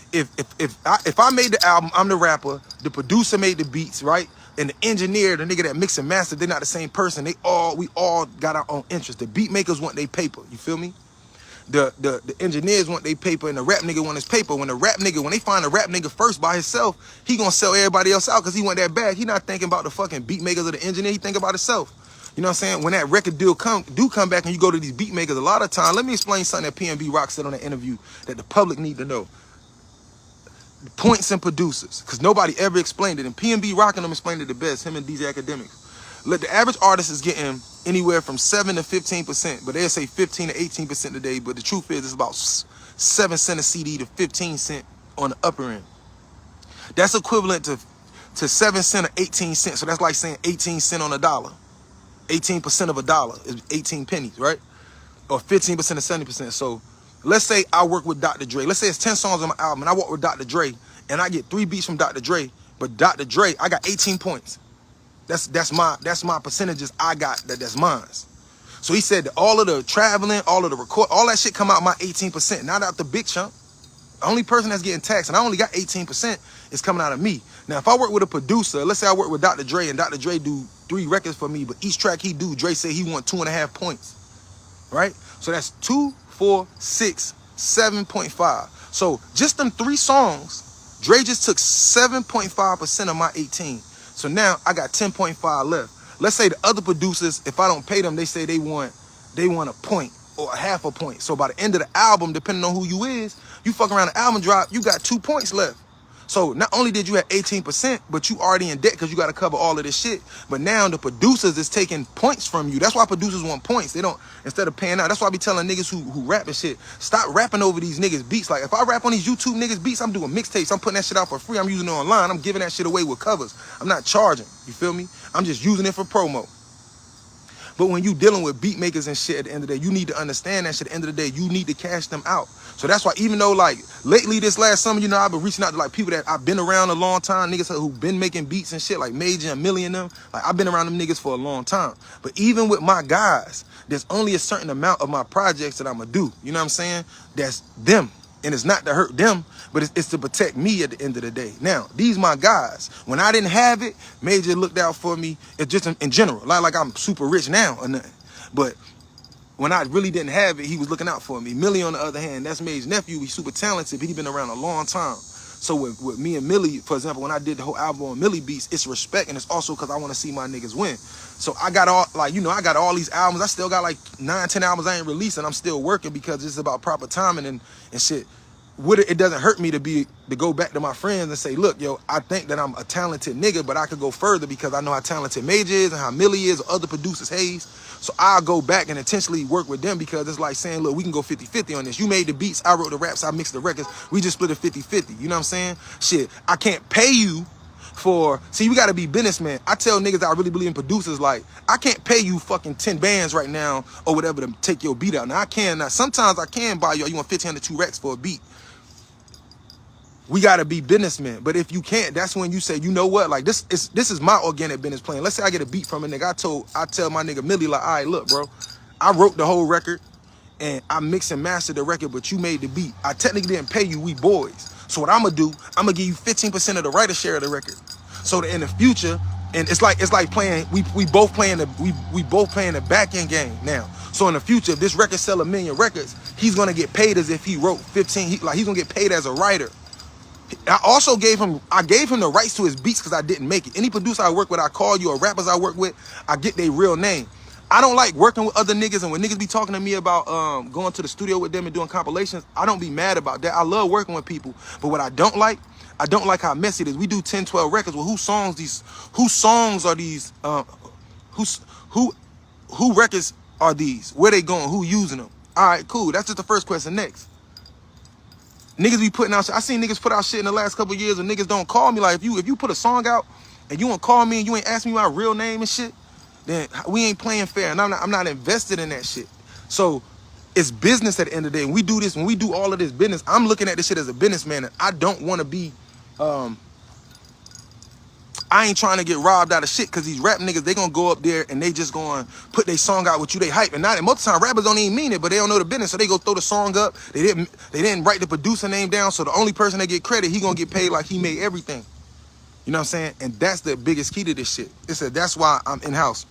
I made the album, I'm the rapper, the producer made the beats, right? And the engineer, the nigga that mix and master, they're not the same person. We all got our own interests. The beat makers want their paper. You feel me? The engineers want their paper, and the rap nigga want his paper. When they find a rap nigga first by himself, he gonna sell everybody else out because he want that bag. He not thinking about the fucking beat makers or the engineer. He think about himself. You know what I'm saying? When that record deal come back and you go to these beat makers, a lot of time, let me explain something that PNB Rock said on that interview that the public need to know. Points and producers, because nobody ever explained it. And PNB Rock and them explained it the best, him and DJ Academics. Look, the average artist is getting anywhere from 7 to 15%, but they'll say 15 to 18% today. But the truth is, it's about 7 cents a CD to 15 cents on the upper end. That's equivalent to 7 cents or 18 cents. So that's like saying 18 cents on a dollar. 18% of a dollar is 18 pennies, right? Or 15% of 70%. So let's say I work with Dr. Dre. Let's say it's 10 songs on my album and I work with Dr. Dre and I get 3 beats from Dr. Dre, but Dr. Dre, I got 18 points. That's my percentages I got that's mine. So he said that all of the traveling, all of the record, all that shit come out my 18%, not out the big chunk. The only person that's getting taxed, and I only got 18%, is coming out of me. Now, if I work with a producer, let's say I work with Dr. Dre and Dr. Dre do 3 records for me, but each track he do, Dre say he want 2.5 points, right? So that's 2, 4, 6, 7.5. So just them 3 songs, Dre just took 7.5% of my 18. So now I got 10.5 left. Let's say the other producers, if I don't pay them, they say they want a point or a half a point. So by the end of the album, depending on who you is, you fuck around the album drop, you got 2 points left. So not only did you have 18%, but you already in debt because you got to cover all of this shit. But now the producers is taking points from you. That's why producers want points. They don't, instead of paying out. That's why I be telling niggas who rap and shit, stop rapping over these niggas beats. Like if I rap on these YouTube niggas beats, I'm doing mixtapes. I'm putting that shit out for free. I'm using it online. I'm giving that shit away with covers. I'm not charging. You feel me? I'm just using it for promo. But when you dealing with beat makers and shit at the end of the day, you need to understand that shit. At the end of the day, you need to cash them out. So that's why even though like lately this last summer, you know, I've been reaching out to like people that I've been around a long time, niggas who've been making beats and shit like Major and Millie and them. Like I've been around them niggas for a long time. But even with my guys, there's only a certain amount of my projects that I'm gonna do. You know what I'm saying? That's them. And it's not to hurt them, but it's to protect me at the end of the day. Now, these my guys. When I didn't have it, Major looked out for me. It's just in general. Like I'm super rich now or nothing. But when I really didn't have it, he was looking out for me. Millie, on the other hand, that's Major's nephew. He's super talented, but he's been around a long time. So with me and Millie, for example, when I did the whole album on Millie Beats, it's respect, and it's also because I want to see my niggas win. So I got all, like, you know, I got all these albums. I still got like 9, 10 albums I ain't releasing. I'm still working because it's about proper timing and shit. It doesn't hurt me to go back to my friends and say, look, yo, I think that I'm a talented nigga, but I could go further because I know how talented Major is and how Millie is, or other producers, Hayes. So I'll go back and intentionally work with them because it's like saying, look, we can go 50-50 on this. You made the beats, I wrote the raps, I mixed the records. We just split it 50-50. You know what I'm saying? Shit, I can't pay you for, see, you gotta be businessman. I tell niggas that I really believe in producers, like, I can't pay you fucking 10 bands right now or whatever to take your beat out. Now I can, now sometimes I can buy you want 1,500 2 racks for a beat. We gotta be businessmen. But if you can't, that's when you say, you know what? Like this is my organic business plan. Let's say I get a beat from a nigga. I tell my nigga Millie, like, all right, look, bro, I wrote the whole record and I mixed and mastered the record, but you made the beat. I technically didn't pay you, we boys. So what I'm gonna do, I'm gonna give you 15% of the writer share of the record. So that in the future, and it's like playing, we both playing the back end game now. So in the future, if this record sell 1 million records, he's gonna get paid as if he wrote 15, he's gonna get paid as a writer. I also gave him the rights to his beats because I didn't make it. Any producer I work with, I call you, or rappers I work with, I get their real name. I don't like working with other niggas, and when niggas be talking to me about going to the studio with them and doing compilations, I don't be mad about that. I love working with people. But what I don't like how messy it is. We do 10, 12 records. Well, whose songs are these? Who records are these? Where they going? Who using them? All right, cool. That's just the first question. Next. Niggas be putting out shit. I seen niggas put out shit in the last couple of years and niggas don't call me. Like if you put a song out and you won't call me and you ain't ask me my real name and shit, then we ain't playing fair. And I'm not invested in that shit. So it's business at the end of the day. When we do this, when we do all of this business, I'm looking at this shit as a businessman, and I don't want to be I ain't trying to get robbed out of shit because these rap niggas, they gonna go up there and they just gonna put their song out with you, they hype. And most of the time rappers don't even mean it, but they don't know the business. So they go throw the song up. They didn't write the producer name down. So the only person that get credit, he gonna get paid like he made everything. You know what I'm saying? And that's the biggest key to this shit. That's why I'm in-house.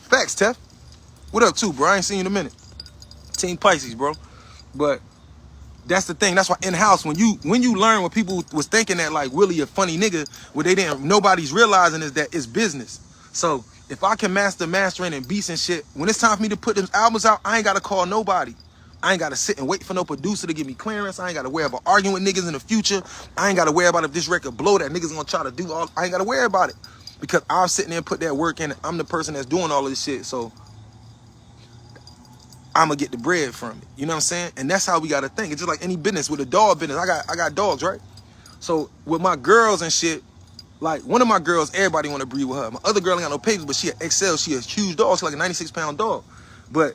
Facts, Tef. What up too, bro? I ain't seen you in a minute. Team Pisces, bro. But that's the thing. That's why in-house, when you learn what people was thinking that like Willie a funny nigga, what nobody's realizing is that it's business. So if I can master mastering and beats and shit, when it's time for me to put them albums out, I ain't gotta call nobody. I ain't gotta sit and wait for no producer to give me clearance. I ain't gotta worry about arguing with niggas in the future. I ain't gotta worry about if this record blow that niggas gonna try to do all. I ain't gotta worry about it because I'm sitting there and put that work in. I'm the person that's doing all of this shit. So I'm gonna get the bread from it. You know what I'm saying? And that's how we gotta think. It's just like any business. With a dog business, I got dogs, right? So with my girls and shit, like one of my girls, everybody wanna breed with her. My other girl ain't got no papers, but she an XL, she a huge dog, she like a 96-pound dog. But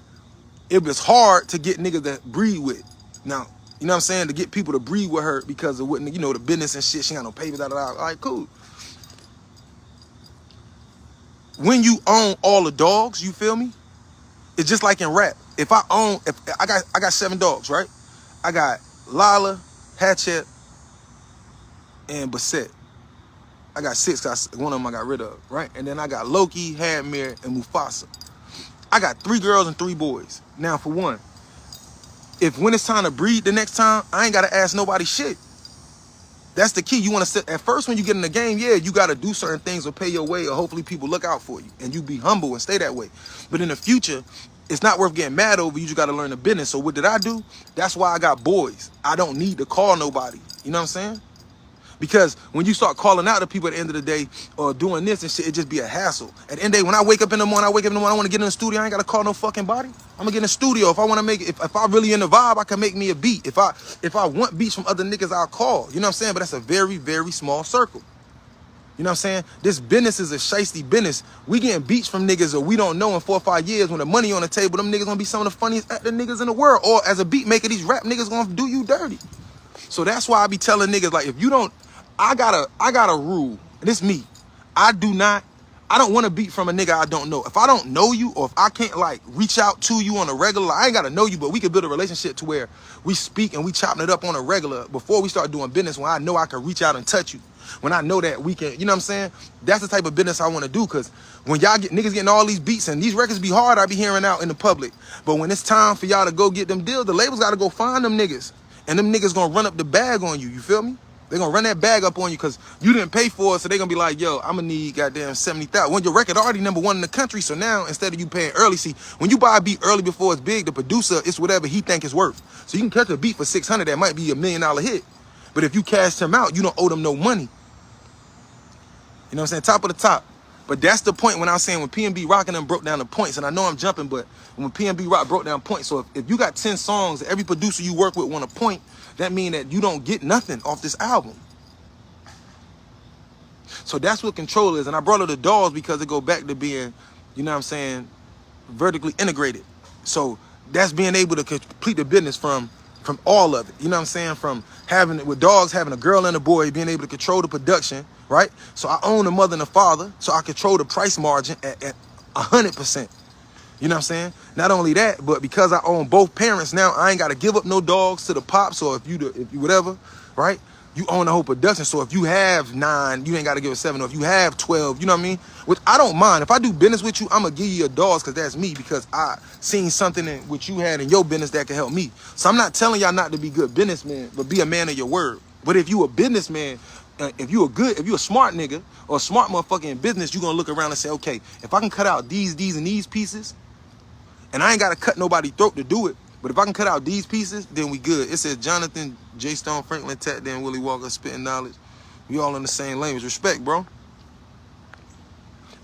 it was hard to get niggas that breed with Now, you know what I'm saying? To get people to breathe with her because of what, you know, the business and shit. She got no papers, da da da. All right, cool. When you own all the dogs, you feel me? It's just like in rap. If I got 7 dogs, right? I got Lala, Hatchet, and Bassett. I got 6, cause one of them I got rid of, right? And then I got Loki, Hadmir, and Mufasa. I got 3 girls and 3 boys. Now, for one, if when it's time to breed the next time, I ain't gotta ask nobody shit. That's the key. You want to sit at first when you get in the game, yeah, you got to do certain things or pay your way, or hopefully people look out for you and you be humble and stay that way. But in the future, it's not worth getting mad over. You just got to learn the business. So what did I do? That's why I got boys. I don't need to call nobody. You know what I'm saying? Because when you start calling out to people at the end of the day or doing this and shit, it just be a hassle. At the end of the day, when I wake up in the morning, I want to get in the studio. I ain't got to call no fucking body. I'm going to get in the studio. If I want to make it, if I really in the vibe, I can make me a beat. If I want beats from other niggas, I'll call. You know what I'm saying? But that's a very, very small circle. You know what I'm saying? This business is a shiesty business. We getting beats from niggas or we don't know in 4 or 5 years when the money on the table, them niggas gonna be some of the funniest acting niggas in the world. Or as a beat maker, these rap niggas gonna do you dirty. So that's why I be telling niggas, like, if you don't, I got a rule, and it's me. I don't want to beat from a nigga I don't know. If I don't know you, or if I can't like reach out to you on a regular, I ain't gotta know you, but we can build a relationship to where we speak and we chopping it up on a regular before we start doing business, when I know I can reach out and touch you. When I know that we can, you know what I'm saying? That's the type of business I want to do, because when y'all get niggas getting all these beats and these records be hard, I be hearing out in the public. But when it's time for y'all to go get them deals, the labels got to go find them niggas. And them niggas gonna run up the bag on you, you feel me? They gonna run that bag up on you because you didn't pay for it, so they gonna be like, yo, I'm gonna need goddamn 70,000. When your record already #1 in the country, so now instead of you paying early, see, when you buy a beat early before it's big, the producer, it's whatever he think it's worth. So you can catch a beat for 600 that might be $1 million hit. But if you cash him out, you don't owe them no money. You know what I'm saying? Top of the top. But that's the point when I was saying when PNB Rock and them broke down the points, and I know I'm jumping, but when PNB Rock broke down points, so if you got 10 songs, every producer you work with want a point, that mean that you don't get nothing off this album. So that's what control is. And I brought up the dolls because it go back to being, you know what I'm saying, vertically integrated. So that's being able to complete the business from all of it. You know what I'm saying? From having it with dogs, having a girl and a boy, being able to control the production, right? So I own the mother and the father, so I control the price margin at 100%. You know what I'm saying? Not only that, but because I own both parents now, I ain't got to give up no dogs to the pops, or if you whatever, right? You own the whole production. So if you have 9, you ain't got to give a 7. Or if you have 12, you know what I mean? Which I don't mind. If I do business with you, I'm going to give you your dogs because that's me, because I seen something in what you had in your business that can help me. So I'm not telling y'all not to be good businessmen, but be a man of your word. But if you a businessman, if you a smart nigga or a smart motherfucker in business, you're going to look around and say, okay, if I can cut out these, and these pieces, and I ain't got to cut nobody's throat to do it, but if I can cut out these pieces, then we good. It says Jonathan J. Stone, Franklin Tat, Dan, Willie Walker, spitting knowledge. We all in the same language. Respect, bro.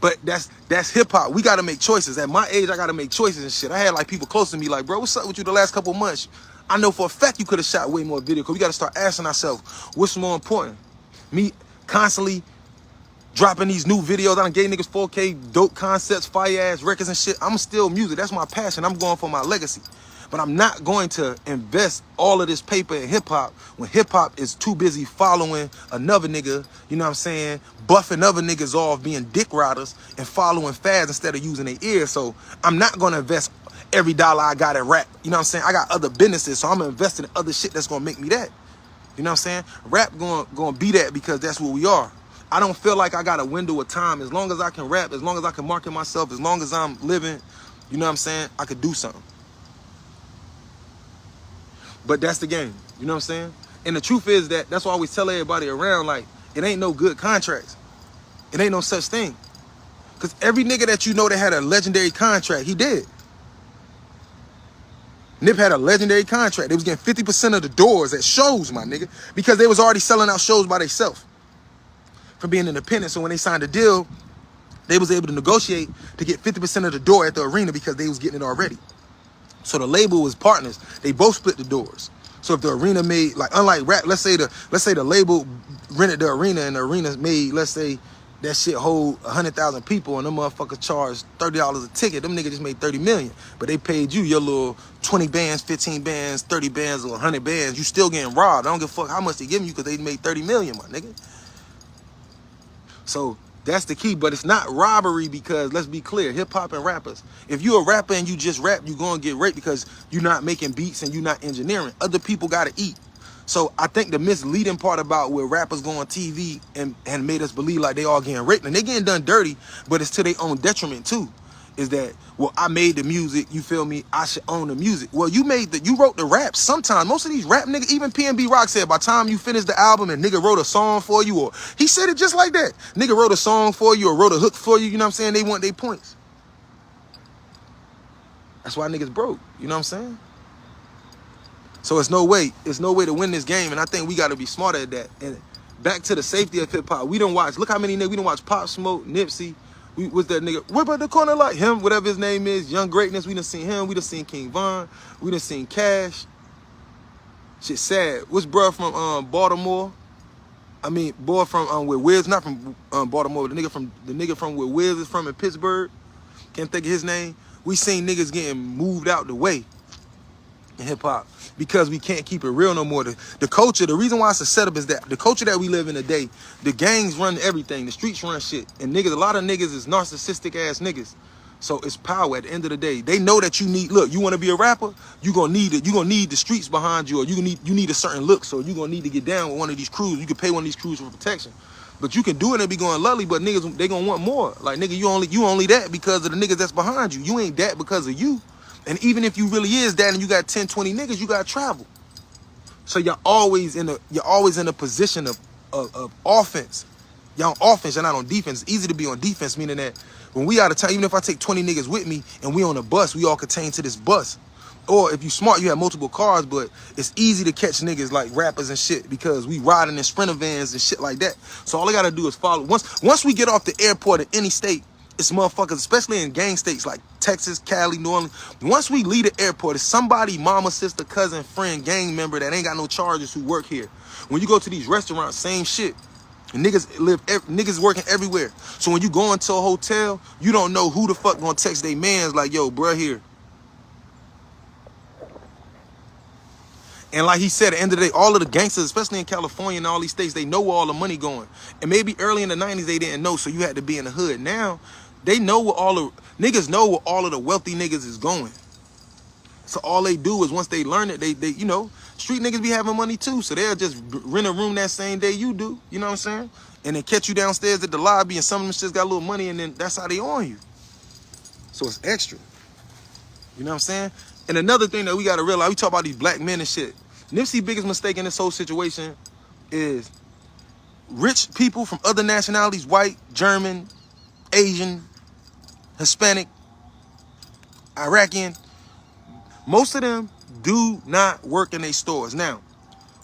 But that's hip hop. We got to make choices. At my age, I got to make choices and shit. I had like people close to me like, bro, what's up with you the last couple months? I know for a fact you could have shot way more video, because we got to start asking ourselves, what's more important? Me constantly dropping these new videos. I done gave niggas 4K dope concepts, fire ass records and shit. I'm still music. That's my passion. I'm going for my legacy. But I'm not going to invest all of this paper in hip hop when hip hop is too busy following another nigga, you know what I'm saying, buffing other niggas off, being dick riders and following fads instead of using their ears. So I'm not going to invest every dollar I got in rap. You know what I'm saying? I got other businesses, so I'm investing in other shit that's going to make me that. You know what I'm saying? Rap going to be that because that's what we are. I don't feel like I got a window of time. As long as I can rap, as long as I can market myself, as long as I'm living, you know what I'm saying, I could do something. But that's the game. You know what I'm saying? And the truth is that's why I always tell everybody around, like, it ain't no good contracts. It ain't no such thing. Because every nigga that you know that had a legendary contract, he did. Nip had a legendary contract. They was getting 50% of the doors at shows, my nigga, because they was already selling out shows by themselves from being independent. So when they signed a deal, they was able to negotiate to get 50% of the door at the arena because they was getting it already. So the label was partners. They both split the doors. So if the arena made, like, unlike rap, let's say the label rented the arena and the arena made, let's say, that shit hold 100,000 people and them motherfuckers charge $30 a ticket. Them niggas just made 30 million. But they paid you your little 20 bands, 15 bands, 30 bands, or 100 bands. You still getting robbed. I don't give a fuck how much they giving you because they made 30 million, my nigga. So that's the key, but it's not robbery because, let's be clear, hip-hop and rappers. If you a rapper and you just rap, you gonna get raped because you're not making beats and you're not engineering. Other people gotta eat. So I think the misleading part about where rappers go on TV and made us believe like they all getting raped, and they getting done dirty, but it's to their own detriment too. Is that, well, I made the music, you feel me? I should own the music. Well, you wrote the raps. Sometimes most of these rap niggas, even PNB Rock said, by the time you finish the album and nigga wrote a song for you, or he said it just like that. Nigga wrote a song for you or wrote a hook for you, you know what I'm saying? They want their points. That's why niggas broke, you know what I'm saying? So it's no way to win this game, and I think we gotta be smarter at that. And back to the safety of hip hop, we don't watch, look how many niggas, we don't watch Pop Smoke, Nipsey, what's that nigga? What about the corner like him? Whatever his name is, Young Greatness. We done seen him. We done seen King Von. We done seen Cash. Shit sad. What's bruh from Baltimore? I mean, boy from where Wiz, not from Baltimore. The nigga from where Wiz is from in Pittsburgh. Can't think of his name. We seen niggas getting moved out the way in hip hop because we can't keep it real no more. The culture, the reason why it's a setup is that the culture that we live in today, the gangs run everything, the streets run shit, and niggas, a lot of niggas is narcissistic ass niggas. So it's power at the end of the day. They know that you need, look, you want to be a rapper, you gonna need it. You gonna need the streets behind you, or you need a certain look. So you gonna need to get down with one of these crews. You can pay one of these crews for protection. But you can do it and be going lovely, but niggas, they gonna want more. Like, nigga, you only that because of the niggas that's behind you. You ain't that because of you. And even if you really is that and you got 10, 20 niggas, you gotta travel. So you're always in a position of offense. Y'all on offense, you're not on defense. It's easy to be on defense, meaning that when we out of town, even if I take 20 niggas with me and we on a bus, we all contain to this bus. Or if you smart, you have multiple cars, but it's easy to catch niggas like rappers and shit because we riding in Sprinter vans and shit like that. So all I gotta do is follow. Once we get off the airport in any state, it's motherfuckers, especially in gang states like Texas, Cali, New Orleans. Once we leave the airport, it's somebody, mama, sister, cousin, friend, gang member that ain't got no charges who work here. When you go to these restaurants, same shit. And niggas working everywhere. So when you go into a hotel, you don't know who the fuck gonna text they mans like, yo, bruh, here. And like he said, at the end of the day, all of the gangsters, especially in California and all these states, they know where all the money going. And maybe early in the 90s, they didn't know, so you had to be in the hood. Now, they know where niggas know where all of the wealthy niggas is going. So all they do is once they learn it, they you know, street niggas be having money too. So they'll just rent a room that same day you do. You know what I'm saying? And then catch you downstairs at the lobby and some of them just got a little money and then that's how they on you. So it's extra. You know what I'm saying? And another thing that we got to realize, we talk about these black men and shit. Nipsey's biggest mistake in this whole situation is rich people from other nationalities, white, German, Asian, Hispanic, Iraqi, most of them do not work in their stores. Now,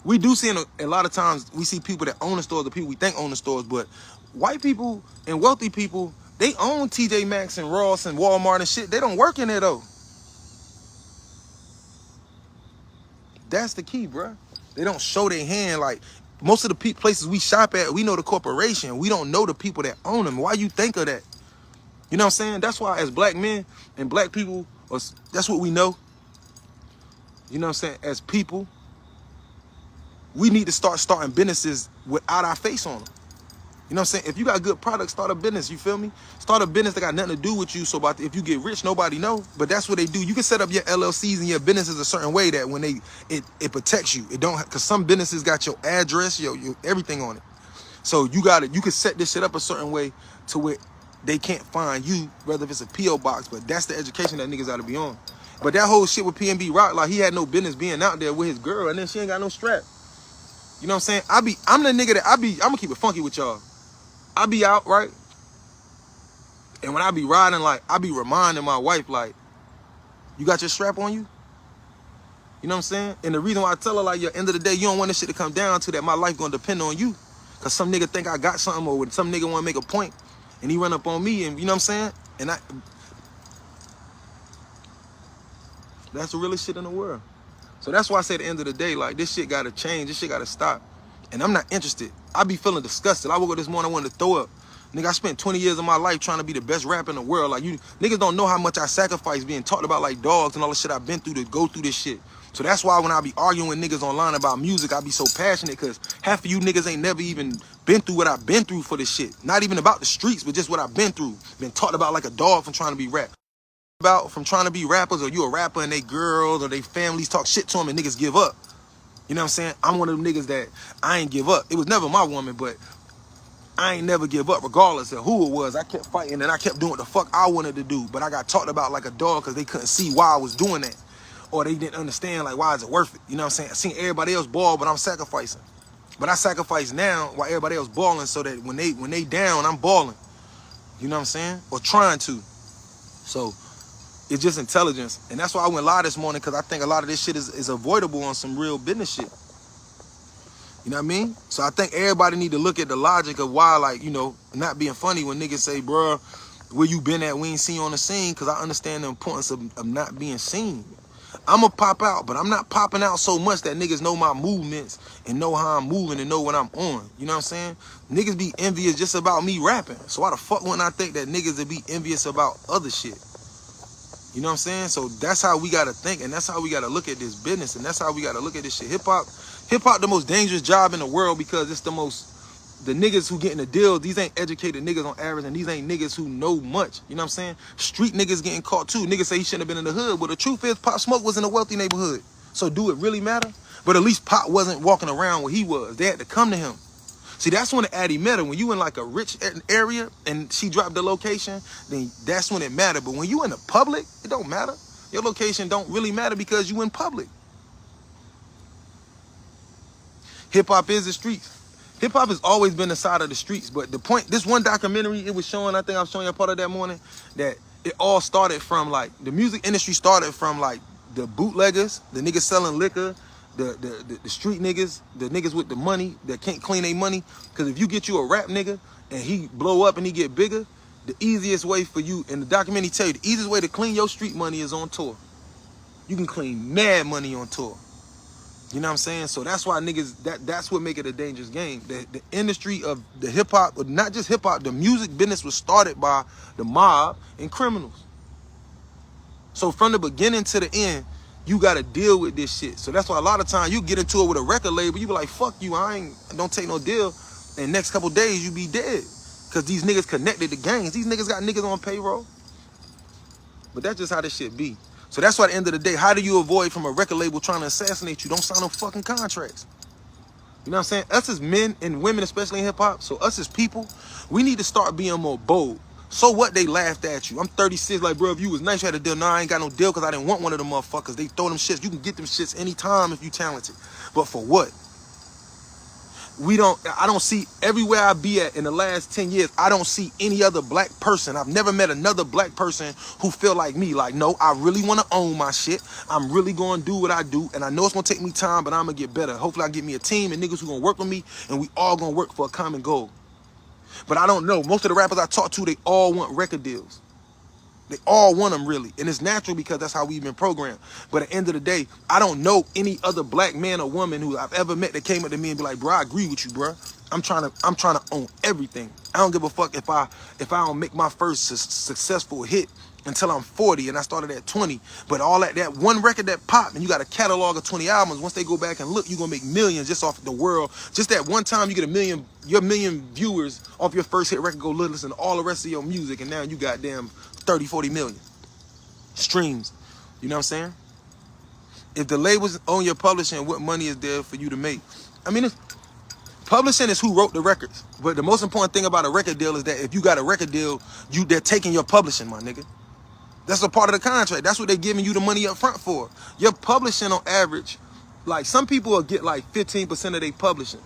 we do see a lot of times, we see people that own the stores, the people we think own the stores, but white people and wealthy people, they own TJ Maxx and Ross and Walmart and shit. They don't work in there though. That's the key, bruh. They don't show their hand. Like, most of the places we shop at, we know the corporation. We don't know the people that own them. Why you think of that? You know what I'm saying? That's why as black men and black people, that's what we know. You know what I'm saying? As people, we need to starting businesses without our face on them. You know what I'm saying? If you got good products, start a business. You feel me? Start a business that got nothing to do with you. So if you get rich, nobody know. But that's what they do. You can set up your LLCs and your businesses a certain way that when it protects you. It don't, because some businesses got your address, your everything on it. So you can set this shit up a certain way to where they can't find you, whether if it's a P.O. box. But that's the education that niggas ought to be on. But that whole shit with PNB Rock, like he had no business being out there with his girl, and then she ain't got no strap. You know what I'm saying? I'm the nigga that I'm gonna keep it funky with y'all. I be out, right? And when I be riding, like, I be reminding my wife, like, you got your strap on you? You know what I'm saying? And the reason why I tell her, like, at the end of the day, you don't want this shit to come down to that my life gonna depend on you. Because some nigga think I got something, or some nigga want to make a point, and he run up on me, and you know what I'm saying? And that's the realest shit in the world. So that's why I say at the end of the day, like, this shit gotta change, this shit gotta stop. And I'm not interested. I be feeling disgusted. I woke up this morning, I wanted to throw up. Nigga, I spent 20 years of my life trying to be the best rapper in the world. Like, you niggas don't know how much I sacrificed being talked about like dogs and all the shit I've been through to go through this shit. So that's why when I be arguing with niggas online about music, I be so passionate, because half of you niggas ain't never even been through what I've been through for this shit. Not even about the streets, but just what I've been through. Been talked about like a dog from trying to be rap. About from trying to be rappers, or you a rapper and they girls or they families talk shit to them and niggas give up. You know what I'm saying? I'm one of them niggas that I ain't give up. It was never my woman, but I ain't never give up regardless of who it was. I kept fighting and I kept doing what the fuck I wanted to do. But I got talked about like a dog because they couldn't see why I was doing that. Or they didn't understand, like, why is it worth it? You know what I'm saying? I seen everybody else ball, but I'm sacrificing. But I sacrifice now while everybody else balling, so that when they down, I'm balling. You know what I'm saying? Or trying to. So it's just intelligence. And that's why I went live this morning, because I think a lot of this shit is avoidable on some real business shit. You know what I mean? So I think everybody need to look at the logic of why, like, you know, not being funny when niggas say, bruh, where you been at? We ain't seen you on the scene, because I understand the importance of not being seen. I'ma pop out, but I'm not popping out so much that niggas know my movements and know how I'm moving and know what I'm on. You know what I'm saying? Niggas be envious just about me rapping. So why the fuck wouldn't I think that niggas would be envious about other shit? You know what I'm saying? So that's how we gotta think, and that's how we gotta look at this business, and that's how we gotta look at this shit. Hip hop, the most dangerous job in the world, because it's the niggas who getting the deals, these ain't educated niggas on average, and these ain't niggas who know much. You know what I'm saying? Street niggas getting caught too. Niggas say he shouldn't have been in the hood. Well, the truth is Pop Smoke was in a wealthy neighborhood. So do it really matter? But at least Pop wasn't walking around where he was. They had to come to him. See, that's when the Addy matter. When you in like a rich area and she dropped the location, then that's when it mattered. But when you in the public, it don't matter. Your location don't really matter because you in public. Hip hop is the streets. Hip hop has always been the side of the streets. But the point, this one documentary it was showing, I think I was showing you a part of that morning, that it all started from like, the music industry started from like the bootleggers, the niggas selling liquor, the street niggas, the niggas with the money that can't clean their money. Because if you get you a rap nigga and he blow up and he get bigger, the easiest way for you, and the documentary tell you, the easiest way to clean your street money is on tour. You can clean mad money on tour. You know what I'm saying? So that's why niggas, that's what make it a dangerous game. The industry of the hip hop, not just hip hop, the music business was started by the mob and criminals. So from the beginning to the end, you gotta deal with this shit. So that's why a lot of times you get into it with a record label, you be like, fuck you, don't take no deal. And next couple days you be dead. Cause these niggas connected to gangs. These niggas got niggas on payroll. But that's just how this shit be. So that's why at the end of the day, how do you avoid from a record label trying to assassinate you? Don't sign no fucking contracts. You know what I'm saying? Us as men and women, especially in hip hop, so us as people, we need to start being more bold. So what, they laughed at you. I'm 36, like, bro, if you was nice, you had a deal. Nah, I ain't got no deal because I didn't want one of them motherfuckers. They throw them shits. You can get them shits anytime if you talented. But for what? I don't see, everywhere I be at in the last 10 years, I don't see any other black person. I've never met another black person who feel like me. Like, no, I really want to own my shit. I'm really going to do what I do. And I know it's going to take me time, but I'm going to get better. Hopefully I get me a team and niggas who going to work with me, and we all going to work for a common goal. But I don't know. Most of the rappers I talk to, they all want record deals. They all want them, really. And it's natural because that's how we've been programmed. But at the end of the day, I don't know any other black man or woman who I've ever met that came up to me and be like, bro, I agree with you, bro. I'm trying to own everything. I don't give a fuck if I don't make my first successful hit until I'm 40, and I started at 20. But all that one record that popped, and you got a catalog of 20 albums, once they go back and look, you're going to make millions just off the world. Just that one time you get your million viewers off your first hit record, go listen to all the rest of your music, and now you got damn 30, 40 million streams. You know what I'm saying? If the labels own your publishing, what money is there for you to make? I mean, publishing is who wrote the records. But the most important thing about a record deal is that if you got a record deal, they're taking your publishing, my nigga. That's a part of the contract. That's what they're giving you the money up front for. Your publishing on average, like some people will get like 15% of their publishing.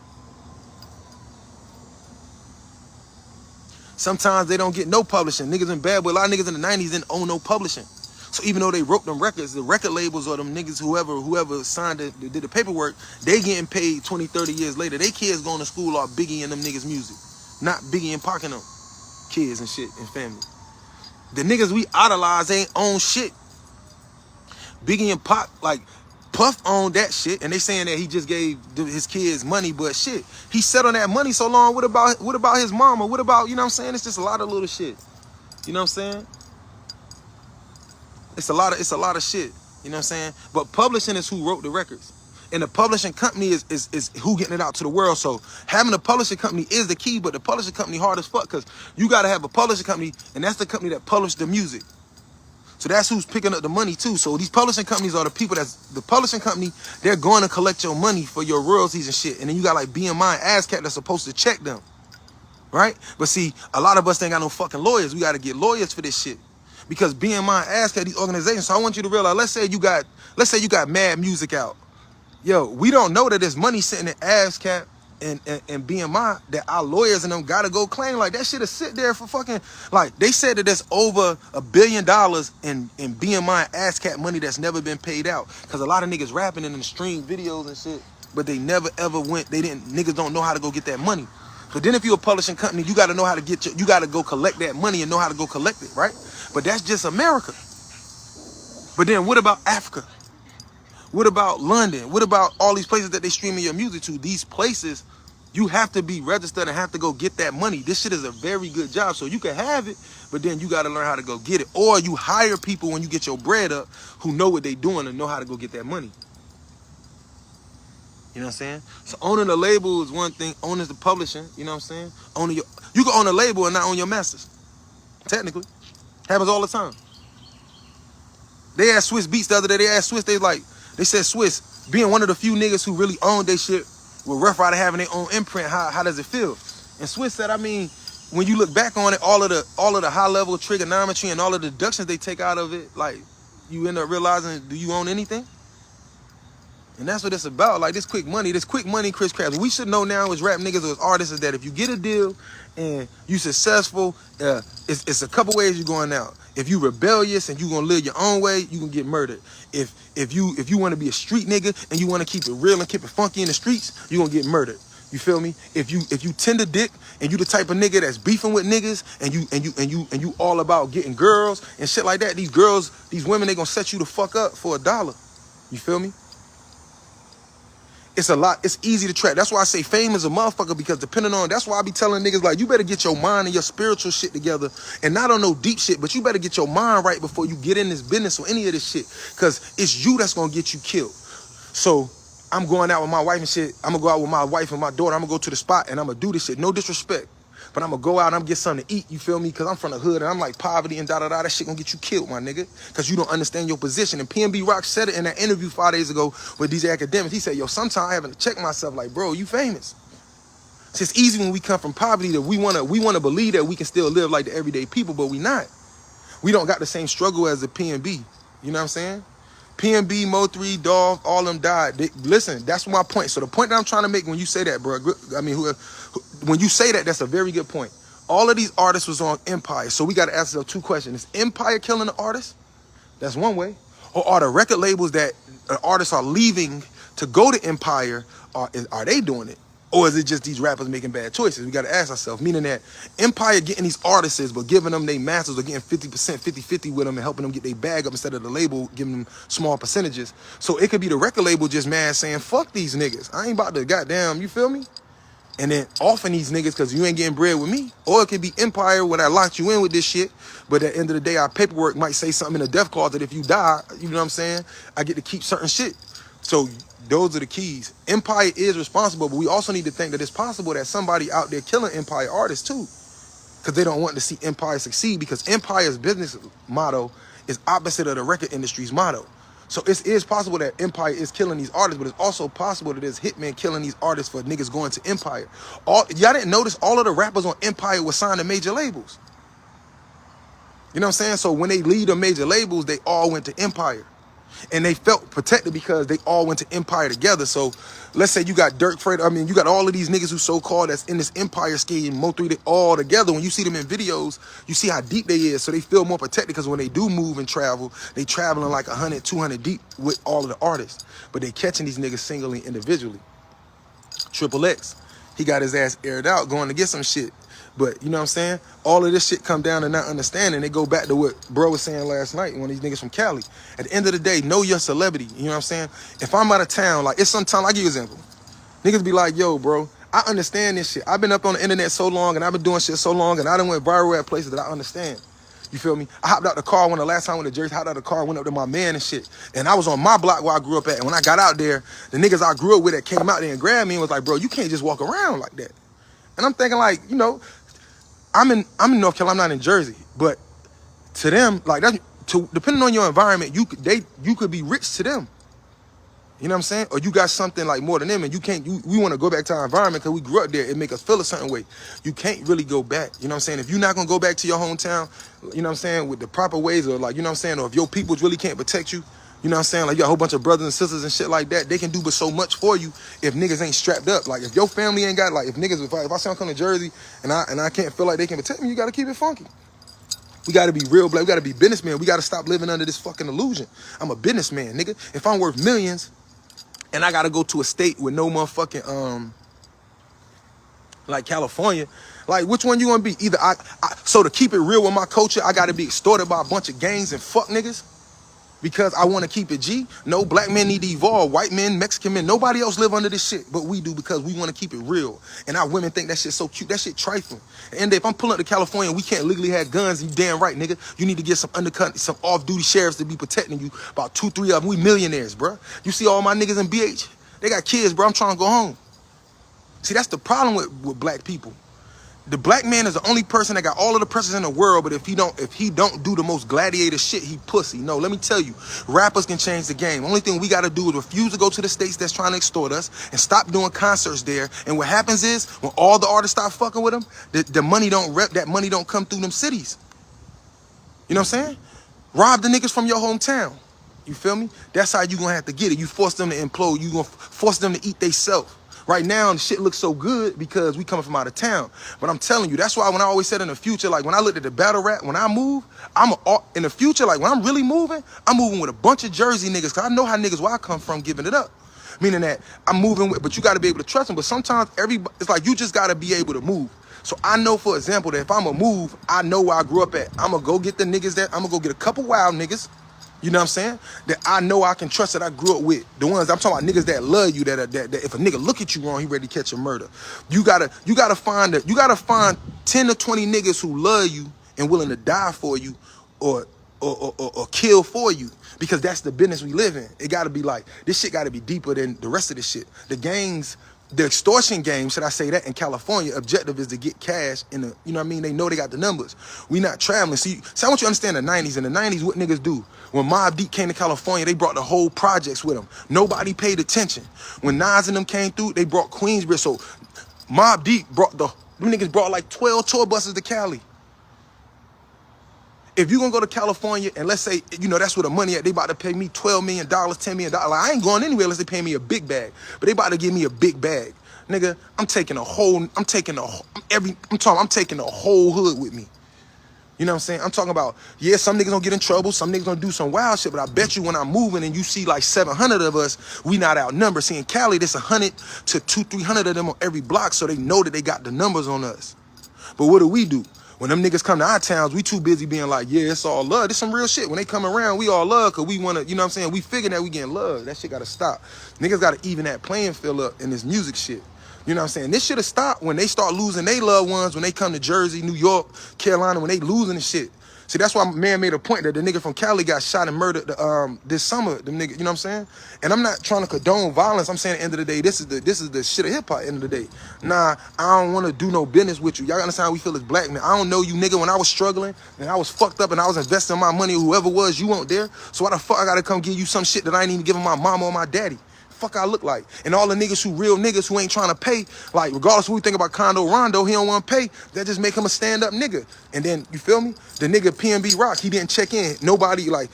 Sometimes they don't get no publishing. Niggas in bad, but a lot of niggas in the 90s didn't own no publishing. So even though they wrote them records, the record labels or them niggas, whoever signed it, did the paperwork, they getting paid 20, 30 years later. They kids going to school are Biggie and them niggas' music. Not Biggie and Pac and them kids and shit and family. The niggas we idolize ain't own shit. Biggie and Pac, like, Puff owned that shit, and they saying that he just gave his kids money, but shit, he sat on that money so long. What about his mama? What about, you know what I'm saying? It's just a lot of little shit. You know what I'm saying? It's a lot of shit. You know what I'm saying? But publishing is who wrote the records. And the publishing company is who getting it out to the world. So having a publishing company is the key, but the publishing company hard as fuck, because you gotta have a publishing company, and that's the company that published the music. So that's who's picking up the money too. So these publishing companies are the people that's the publishing company. They're going to collect your money for your royalties and shit. And then you got like BMI and ASCAP that's supposed to check them, right? But see, a lot of us ain't got no fucking lawyers. We got to get lawyers for this shit, because BMI and ASCAP, these organizations. So I want you to realize, let's say you got Mad Music out. Yo, we don't know that there's money sitting in ASCAP and BMI that our lawyers and them gotta go claim. Like, that shit is sit there for fucking, like, they said that there's over $1 billion in BMI ASCAP money that's never been paid out. Cause a lot of niggas rapping in the stream videos and shit, but they never ever went, niggas don't know how to go get that money. But then if you're a publishing company, you gotta know how to you gotta go collect that money and know how to go collect it, right? But that's just America. But then what about Africa? What about London? What about all these places that they streaming your music to? These places, you have to be registered and have to go get that money. This shit is a very good job. So you can have it, but then you got to learn how to go get it. Or you hire people when you get your bread up who know what they doing and know how to go get that money. You know what I'm saying? So owning a label is one thing. Owning the publishing, you know what I'm saying? You can own a label and not own your masters. Technically. Happens all the time. They asked Swiss Beats the other day. They said Swiss, being one of the few niggas who really owned their shit with Rough Rider having their own imprint, how does it feel? And Swiss said, I mean, when you look back on it, all of the high level trigonometry and all of the deductions they take out of it, like, you end up realizing, do you own anything? And that's what it's about. Like, this quick money, Chris Krabs. We should know now as rap niggas or as artists is that if you get a deal and you successful, it's a couple ways you're going out. If you rebellious and you gonna live your own way, you gonna get murdered. If you want to be a street nigga and you want to keep it real and keep it funky in the streets, you gonna get murdered. You feel me? If you tender dick and you the type of nigga that's beefing with niggas and you all about getting girls and shit like that, these women, they gonna set you the fuck up for $1. You feel me? It's a lot. It's easy to track. That's why I say fame is a motherfucker, because that's why I be telling niggas, like, you better get your mind and your spiritual shit together, and not on no deep shit, but you better get your mind right before you get in this business or any of this shit, because it's you that's going to get you killed. So I'm going out with my wife and shit. I'm going to go out with my wife and my daughter. I'm going to go to the spot and I'm going to do this shit. No disrespect. But I'm going to go out and I'm going to get something to eat, you feel me? Because I'm from the hood and I'm like poverty and da-da-da. That shit going to get you killed, my nigga. Because you don't understand your position. And PNB Rock said it in that interview 5 days ago with DJ Academics. He said, yo, sometimes I having to check myself like, bro, you famous. It's easy when we come from poverty that we want to believe that we can still live like the everyday people, but we not. We don't got the same struggle as the PNB. You know what I'm saying? PNB, Mo3, Dolph, all them died. Listen, that's my point. So the point that I'm trying to make when you say that, bro, I mean, when you say that, that's a very good point. All of these artists was on Empire. So we got to ask ourselves 2 questions. Is Empire killing the artists? That's one way. Or are the record labels that artists are leaving to go to Empire, are they doing it? Or is it just these rappers making bad choices? We got to ask ourselves, meaning that Empire getting these artists, but giving them their masters or getting 50%, 50-50 with them and helping them get their bag up instead of the label giving them small percentages. So it could be the record label just mad saying, fuck these niggas. I ain't about to goddamn, you feel me? And then offing these niggas because you ain't getting bread with me. Or it could be Empire when I locked you in with this shit. But at the end of the day, our paperwork might say something in the death clause that if you die, you know what I'm saying, I get to keep certain shit. So those are the keys. Empire is responsible, but we also need to think that it's possible that somebody out there killing Empire artists too, because they don't want to see Empire succeed, because Empire's business motto is opposite of the record industry's motto. So it is possible that Empire is killing these artists, but it's also possible that there's hitmen killing these artists for niggas going to Empire. Y'all didn't notice all of the rappers on Empire were signed to major labels. You know what I'm saying? So when they leave the major labels, they all went to Empire. And they felt protected because they all went to Empire together. So let's say you got Dirk Fred. I mean, you got all of these niggas who so-called that's in this Empire scheme, Mo3, they all together. When you see them in videos, you see how deep they is. So they feel more protected because when they do move and travel, they traveling like 100, 200 deep with all of the artists. But they catching these niggas singly, individually. Triple X, he got his ass aired out going to get some shit. But you know what I'm saying? All of this shit come down to not understanding. They go back to what bro was saying last night, one of these niggas from Cali. At the end of the day, know your celebrity. You know what I'm saying? If I'm out of town, like it's sometimes, I give you an example. Niggas be like, yo, bro, I understand this shit. I've been up on the internet so long and I've been doing shit so long and I done went viral at places that I understand. You feel me? I hopped out the car when the last time I went to Jersey, hopped out the car, went up to my man and shit. And I was on my block where I grew up at. And when I got out there, the niggas I grew up with that came out there and grabbed me and was like, bro, you can't just walk around like that. And I'm thinking like, you know, I'm in North Carolina, I'm not in Jersey. But to them, like that's depending on your environment, you could be rich to them. You know what I'm saying? Or you got something like more than them and you can't, we want to go back to our environment because we grew up there. It make us feel a certain way. You can't really go back. You know what I'm saying? If you're not going to go back to your hometown, you know what I'm saying, with the proper ways or like, you know what I'm saying? Or if your peoples really can't protect you, you know what I'm saying? Like you got a whole bunch of brothers and sisters and shit like that. They can do but so much for you if niggas ain't strapped up. Like if your family ain't got, like if niggas, if I say I'm coming to Jersey and I can't feel like they can protect me, you got to keep it funky. We got to be real black. We got to be businessmen. We got to stop living under this fucking illusion. I'm a businessman, nigga. If I'm worth millions, and I gotta go to a state with no motherfucking like California, like which one you gonna be? Either so to keep it real with my culture, I gotta be extorted by a bunch of gangs and fuck niggas because I want to keep it G. No, black men need to evolve. White men, Mexican men, nobody else live under this shit, but we do because we want to keep it real. And our women think that shit so cute. That shit trifling. And if I'm pulling up to California and we can't legally have guns, you damn right, nigga. You need to get some undercut, some off-duty sheriffs to be protecting you. About 2, 3 of them. We millionaires, bro. You see all my niggas in BH? They got kids, bro. I'm trying to go home. See, that's the problem with black people. The black man is the only person that got all of the pressures in the world, but if he don't do the most gladiator shit, he pussy. No, let me tell you, rappers can change the game. Only thing we gotta do is refuse to go to the states that's trying to extort us and stop doing concerts there. And what happens is, when all the artists stop fucking with them, the money don't rep, that money don't come through them cities. You know what I'm saying? Rob the niggas from your hometown. You feel me? That's how you gonna have to get it. You force them to implode. You gonna force them to eat they self. Right now, the shit looks so good because we coming from out of town. But I'm telling you, that's why when I always said in the future, like when I looked at the battle rap, when I move, in the future, like when I'm really moving, I'm moving with a bunch of Jersey niggas. Cause I know how niggas where I come from giving it up. Meaning that I'm moving with, but you gotta be able to trust them. But sometimes it's like you just gotta be able to move. So I know, for example, that if I'm a move, I know where I grew up at. I'm gonna go get the niggas that, I'm gonna go get a couple wild niggas. You know what I'm saying? That I know I can trust, that I grew up with. The ones I'm talking about, niggas that love you, that if a nigga look at you wrong, he ready to catch a murder. You gotta find 10 to 20 niggas who love you and willing to die for you or kill for you. Because that's the business we live in. It gotta be like, this shit gotta be deeper than the rest of this shit. The gangs, the extortion game, should I say that, in California, objective is to get cash in the, you know what I mean? They know they got the numbers. We not traveling. See, I want you to understand the 90s. In the 90s, what niggas do? When Mobb Deep came to California, they brought the whole projects with them. Nobody paid attention. When Nas and them came through, they brought Queensbridge. So Mobb Deep them niggas brought like 12 tour buses to Cali. If you gonna go to California and let's say, you know, that's where the money at, they about to pay me $12 million, $10 million. Like, I ain't going anywhere unless they pay me a big bag. But they about to give me a big bag. Nigga, I'm taking the whole hood with me. You know what I'm saying? I'm talking about, yeah, some niggas gonna get in trouble, some niggas gonna do some wild shit, but I bet you when I'm moving and you see like 700 of us, we not outnumbered. See, in Cali, there's 100 to 200-300 of them on every block, so they know that they got the numbers on us. But what do? When them niggas come to our towns, we too busy being like, yeah, it's all love. This some real shit. When they come around, we all love because we want to, you know what I'm saying? We figure that we getting love. That shit got to stop. Niggas got to even that playing field up in this music shit. You know what I'm saying? This should have stopped when they start losing their loved ones, when they come to Jersey, New York, Carolina, when they losing the shit. See, that's why my man made a point that the nigga from Cali got shot and murdered this summer. Them nigga, you know what I'm saying? And I'm not trying to condone violence. I'm saying at the end of the day, this is the shit of hip hop. At the end of the day, nah, I don't want to do no business with you. Y'all understand how we feel as black men? I don't know you, nigga. When I was struggling and I was fucked up and I was investing my money, whoever was, you weren't there. So why the fuck I gotta come give you some shit that I ain't even giving my mama or my daddy? Fuck I look like. And all the niggas who real niggas who ain't trying to pay, like regardless of what we think about Condo Rondo, he don't want to pay, that just make him a stand-up nigga. And then, you feel me? The nigga PNB Rock, he didn't check in. Nobody, like,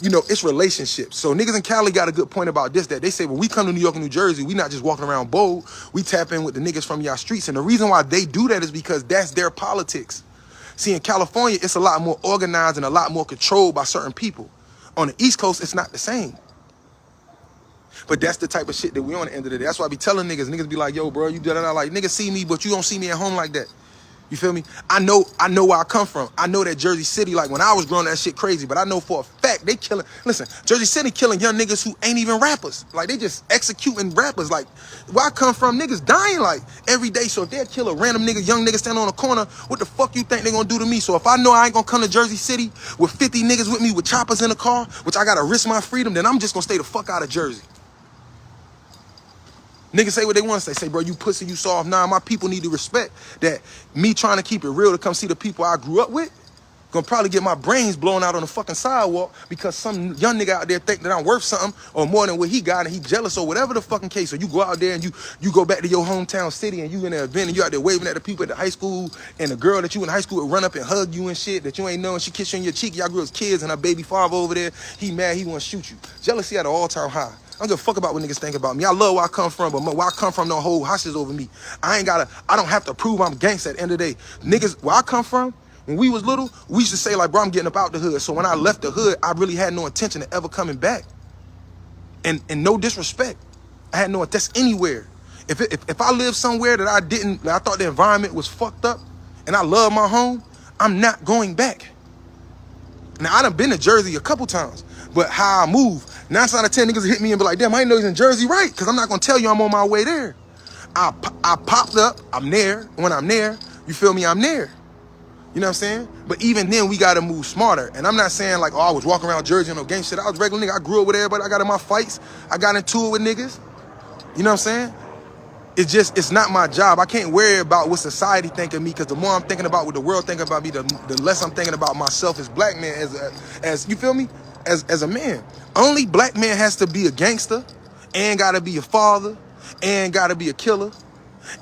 you know, it's relationships. So niggas in Cali got a good point about this, that they say, when we come to New York and New Jersey, we not just walking around bold, we tap in with the niggas from y'all streets. And the reason why they do that is because that's their politics. See, in California, it's a lot more organized and a lot more controlled by certain people. On the East Coast, it's not the same. But that's the type of shit that we on the end of the day. That's why I be telling niggas be like, yo, bro, you da da da. Like, niggas see me, but you don't see me at home like that. You feel me? I know where I come from. I know that Jersey City, like when I was growing, that shit crazy. But I know for a fact they killing. Listen, Jersey City killing young niggas who ain't even rappers. Like they just executing rappers. Like where I come from, niggas dying like every day. So if they kill a random nigga, young nigga standing on a corner, what the fuck you think they gonna do to me? So if I know I ain't gonna come to Jersey City with 50 niggas with me with choppers in the car, which I gotta risk my freedom, then I'm just gonna stay the fuck out of Jersey. Niggas say what they want to say. Say, bro, you pussy, you soft. Nah, my people need to respect that me trying to keep it real to come see the people I grew up with, gonna probably get my brains blown out on the fucking sidewalk because some young nigga out there think that I'm worth something or more than what he got and he jealous or whatever the fucking case. So you go out there and you go back to your hometown city and you in an event and you out there waving at the people at the high school and the girl that you in high school would run up and hug you and shit that you ain't know and she kiss you on your cheek. Y'all grew as kids and her baby father over there, he mad, he wanna shoot you. Jealousy at an all-time high. I don't give a fuck about what niggas think about me. I love where I come from, but where I come from don't hold hostage over me. I don't have to prove I'm gangsta at the end of the day. Niggas, where I come from, when we was little, we used to say like, bro, I'm getting up out the hood. So when I left the hood, I really had no intention of ever coming back. And no disrespect. I had no, that's anywhere. If I lived somewhere that I thought the environment was fucked up and I love my home, I'm not going back. Now, I done been to Jersey a couple times, but how I move, 9 out of 10 niggas hit me and be like, damn, I didn't know he's in Jersey, right? Because I'm not going to tell you I'm on my way there. I popped up, I'm there. When I'm there, you feel me, I'm there. You know what I'm saying? But even then, we got to move smarter. And I'm not saying like, oh, I was walking around Jersey and no gang shit. I was a regular nigga. I grew up with everybody. I got in my fights. I got into it with niggas. You know what I'm saying? It's not my job. I can't worry about what society think of me because the more I'm thinking about what the world think about me, the less I'm thinking about myself as black man, as you feel me? As a man. Only black man has to be a gangster and gotta be a father and gotta be a killer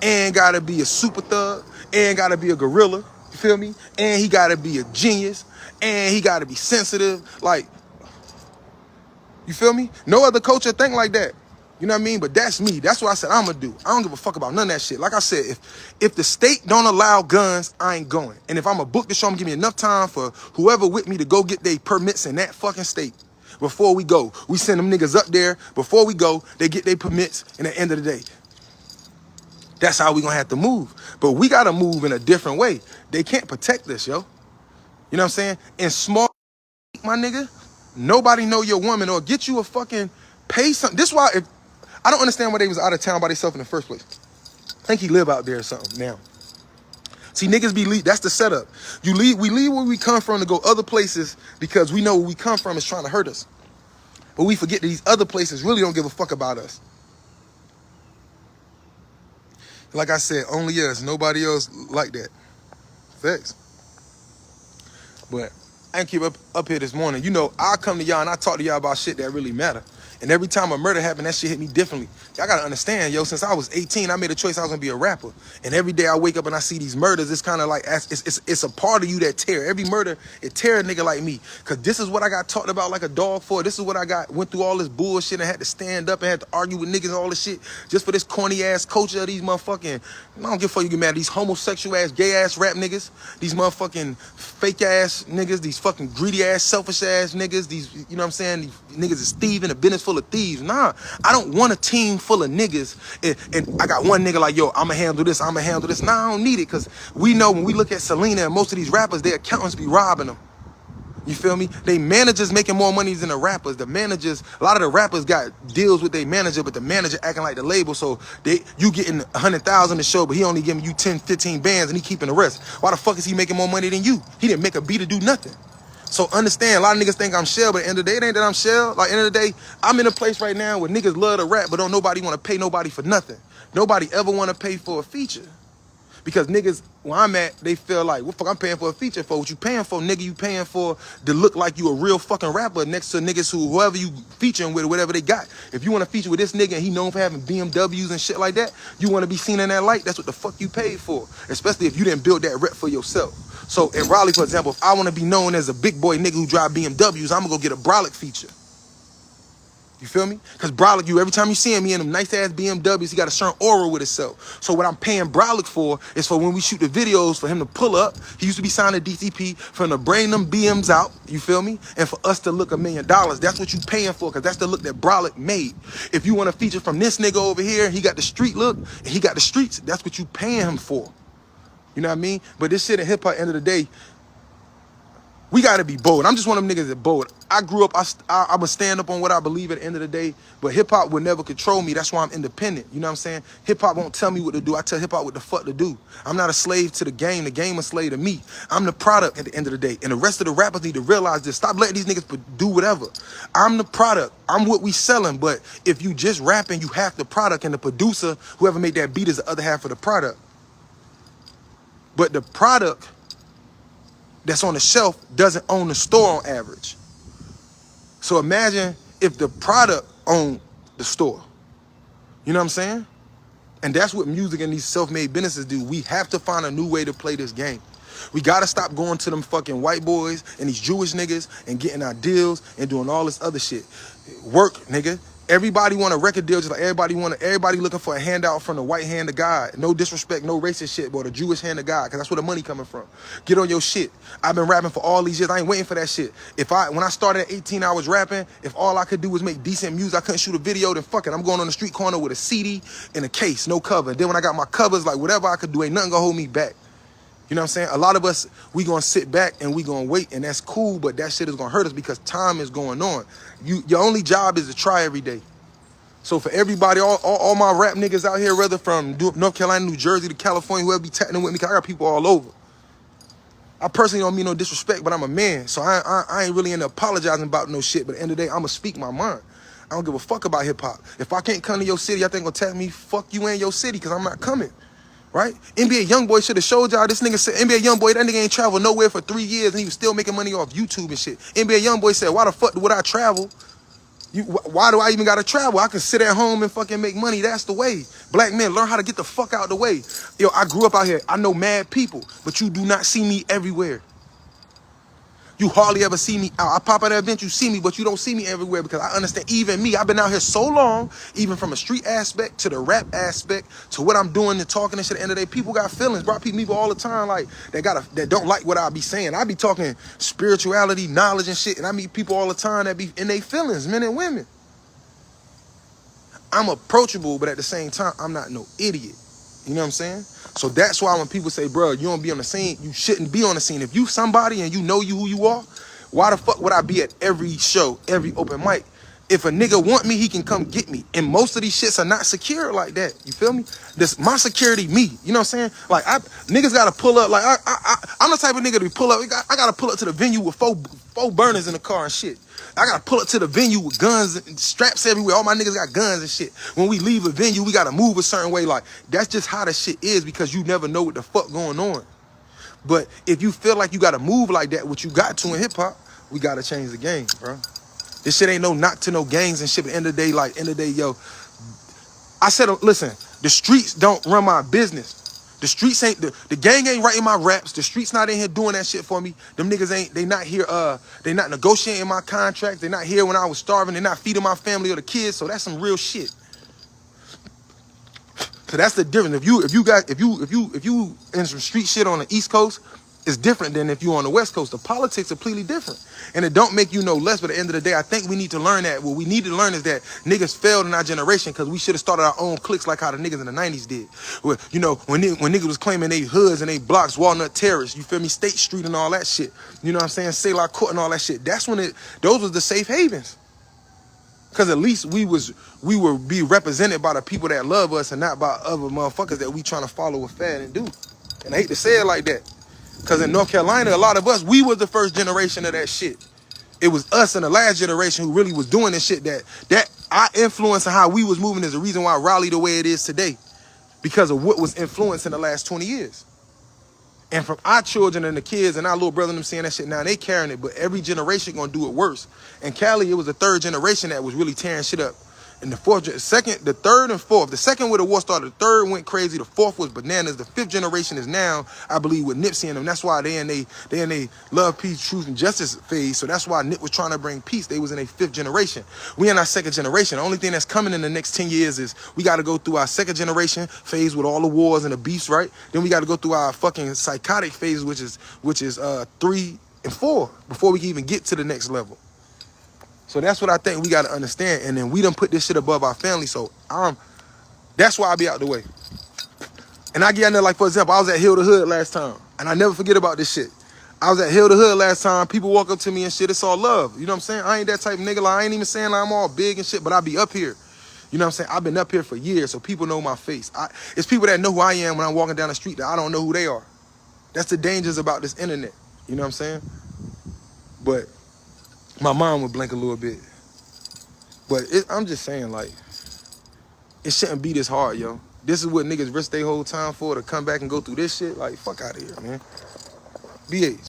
and gotta be a super thug and gotta be a gorilla. You feel me? And he gotta be a genius and he gotta be sensitive. Like, you feel me? No other culture think like that. You know what I mean? But that's me. That's what I said I'm gonna do. I don't give a fuck about none of that shit. Like I said, if the state don't allow guns, I ain't going. And if I'm a book the show, I'm gonna give me enough time for whoever with me to go get their permits in that fucking state. Before we go, we send them niggas up there. Before we go, they get their permits. And at the end of the day, that's how we gonna have to move. But we gotta move in a different way. They can't protect us, yo. You know what I'm saying? In small, my nigga, nobody know your woman or get you a fucking pay something. This is why I don't understand why they was out of town by themselves in the first place. I think he live out there or something now. See, niggas be leave. That's the setup. We leave where we come from to go other places because we know where we come from is trying to hurt us. But we forget that these other places really don't give a fuck about us. Like I said, only us, nobody else like that. Facts. But I ain't keep up here this morning. You know, I come to y'all and I talk to y'all about shit that really matter. And every time a murder happened, that shit hit me differently. Y'all gotta understand, yo, since I was 18, I made a choice I was gonna be a rapper. And every day I wake up and I see these murders, it's kind of like, it's a part of you that tear. Every murder, it tear a nigga like me. Cause this is what I got talked about like a dog for. This is what I went through all this bullshit and had to stand up and had to argue with niggas and all this shit just for this corny ass culture of these motherfucking, I don't give a fuck you get mad at these homosexual ass, gay ass rap niggas, these motherfucking fake ass niggas, these fucking greedy ass, selfish ass niggas, these, you know what I'm saying, these niggas is thieving, a business full of thieves. Nah, I don't want a team full of niggas and I got one nigga like, yo, I'ma handle this, I'ma handle this. Nah, I don't need it because we know when we look at Selena and most of these rappers, their accountants be robbing them. You feel me? They managers making more money than the rappers. The managers, a lot of the rappers got deals with their manager, but the manager acting like the label. So you getting 100,000 a show, but he only giving you 10, 15 bands and he keeping the rest. Why the fuck is he making more money than you? He didn't make a beat to do nothing. So understand, a lot of niggas think I'm shell, but at the end of the day, it ain't that I'm shell. Like, at the end of the day, I'm in a place right now where niggas love to rap, but don't nobody want to pay nobody for nothing. Nobody ever want to pay for a feature. Because niggas, where I'm at, they feel like, what fuck I'm paying for a feature for? What you paying for, nigga? You paying for to look like you a real fucking rapper next to niggas whoever you featuring with, whatever they got. If you want to feature with this nigga and he known for having BMWs and shit like that, you want to be seen in that light, that's what the fuck you paid for. Especially if you didn't build that rep for yourself. So in Raleigh, for example, if I want to be known as a big boy nigga who drive BMWs, I'm going to go get a Brolic feature. You feel me? Because Brolic, every time you see him, he in them nice-ass BMWs, he got a certain aura with himself. So what I'm paying Brolic for is for when we shoot the videos, for him to pull up. He used to be signed to DTP, for him to bring them BMs out, you feel me? And for us to look $1 million. That's what you paying for, because that's the look that Brolic made. If you want to feature from this nigga over here, he got the street look, and he got the streets, that's what you paying him for. You know what I mean? But this shit in hip hop, end of the day, we gotta be bold. I'm just one of them niggas that bold. I grew up, I'm a stand up on what I believe at the end of the day, but hip hop will never control me. That's why I'm independent. You know what I'm saying? Hip hop won't tell me what to do. I tell hip hop what the fuck to do. I'm not a slave to the game a slave to me. I'm the product at the end of the day. And the rest of the rappers need to realize this. Stop letting these niggas do whatever. I'm the product. I'm what we selling. But if you just rapping, you half the product, and the producer, whoever made that beat, is the other half of the product. But the product that's on the shelf doesn't own the store on average. So imagine if the product owned the store. You know what I'm saying? And that's what music and these self-made businesses do. We have to find a new way to play this game. We gotta stop going to them fucking white boys and these Jewish niggas and getting our deals and doing all this other shit. Work, nigga. Everybody want a record deal, just like everybody looking for a handout from the white hand of God. No disrespect, no racist shit, but the Jewish hand of God, because that's where the money coming from. Get on your shit. I've been rapping for all these years. I ain't waiting for that shit. When I started at 18, I was rapping. If all I could do was make decent music, I couldn't shoot a video, then fuck it. I'm going on the street corner with a CD and a case, no cover. Then when I got my covers, like whatever I could do, ain't nothing gonna hold me back. You know what I'm saying? A lot of us, we gonna sit back and we gonna wait, and that's cool, but that shit is gonna hurt us because time is going on. Your only job is to try every day. So for everybody, all my rap niggas out here, whether from North Carolina, New Jersey to California, whoever be tapping with me, cause I got people all over. I personally don't mean no disrespect, but I'm a man, so I ain't really into apologizing about no shit, but at the end of the day, I'ma speak my mind. I don't give a fuck about hip hop. If I can't come to your city, y'all think gonna tell me, fuck you in your city, cause I'm not coming. Right? NBA Youngboy should have showed y'all. This nigga said, NBA Youngboy, that nigga ain't traveled nowhere for 3 years and he was still making money off YouTube and shit. NBA Youngboy said, why the fuck would I travel? Why do I even gotta travel? I can sit at home and fucking make money. That's the way. Black men, learn how to get the fuck out the way. Yo, I grew up out here. I know mad people, but you do not see me everywhere. You hardly ever see me out. I pop at an event, you see me, but you don't see me everywhere because I understand even me. I've been out here so long, even from a street aspect to the rap aspect to what I'm doing and talking and shit. At the end of the day, people got feelings, bro. People all the time like that don't like what I be saying. I be talking spirituality, knowledge and shit, and I meet people all the time that be in their feelings, men and women. I'm approachable, but at the same time, I'm not no idiot. You know what I'm saying? So that's why when people say, bro, you don't be on the scene, you shouldn't be on the scene. If you somebody and you know who you are, why the fuck would I be at every show, every open mic? If a nigga want me, he can come get me. And most of these shits are not secure like that. You feel me? My security, me. You know what I'm saying? Like, niggas gotta pull up. Like, I'm the type of nigga to pull up. I gotta pull up to the venue with four burners in the car and shit. I gotta pull up to the venue with guns and straps everywhere. All my niggas got guns and shit. When we leave a venue, we gotta move a certain way. Like, that's just how the shit is because you never know what the fuck going on. But if you feel like you gotta move like that, what you got to in hip hop, we gotta change the game, bro. This shit ain't no knock to no gangs and shit. At the end of the day, yo, I said, listen, the streets don't run my business. The streets ain't, the gang ain't writing my raps. The streets not in here doing that shit for me. Them niggas they not here, they not negotiating my contract. They not here when I was starving. They not feeding my family or the kids. So that's some real shit. So that's the difference. If you in some street shit on the East Coast, it's different than if you on the West Coast. The politics are completely different. And it don't make you no less, but at the end of the day, I think we need to learn that. What we need to learn is that niggas failed in our generation because we should have started our own cliques like how the niggas in the 90s did. Where, you know, when niggas was claiming they hoods and they blocks, Walnut Terrace, you feel me, State Street and all that shit. You know what I'm saying? Saylock Court and all that shit. That's when those was the safe havens. Because at least we would be represented by the people that love us and not by other motherfuckers that we trying to follow a fad and do. And I hate to say it like that. Because in North Carolina, a lot of us, we was the first generation of that shit. It was us and the last generation who really was doing this shit that our influence and how we was moving is the reason why Raleigh the way it is today. Because of what was influenced in the last 20 years. And from our children and the kids and our little brother and them seeing that shit now, they carrying it, but every generation gonna do it worse. And Cali, it was the third generation that was really tearing shit up. And the third and fourth, the second where the war started, the third went crazy, the fourth was bananas, the fifth generation is now, I believe, with Nipsey and them. That's why they in they love, peace, truth, and justice phase. So that's why Nip was trying to bring peace. They was in a fifth generation. We in our second generation. The only thing that's coming in the next 10 years is we got to go through our second generation phase with all the wars and the beefs, right? Then we got to go through our fucking psychotic phase, which is 3 and 4 before we can even get to the next level. So that's what I think we got to understand. And then we done put this shit above our family. So that's why I be out the way. And I get in there, like, for example, I was at Hill the Hood last time, and I never forget about this shit. I was at Hill the Hood last time. People walk up to me and shit. It's all love. You know what I'm saying? I ain't that type of nigga. Like, I ain't even saying like I'm all big and shit, but I be up here. You know what I'm saying? I've been up here for years, so people know my face. It's people that know who I am when I'm walking down the street that I don't know who they are. That's the dangers about this internet. You know what I'm saying? But my mind would blink a little bit. But I'm just saying, like, it shouldn't be this hard, yo. This is what niggas risk their whole time for, to come back and go through this shit. Like, fuck out of here, man. BA.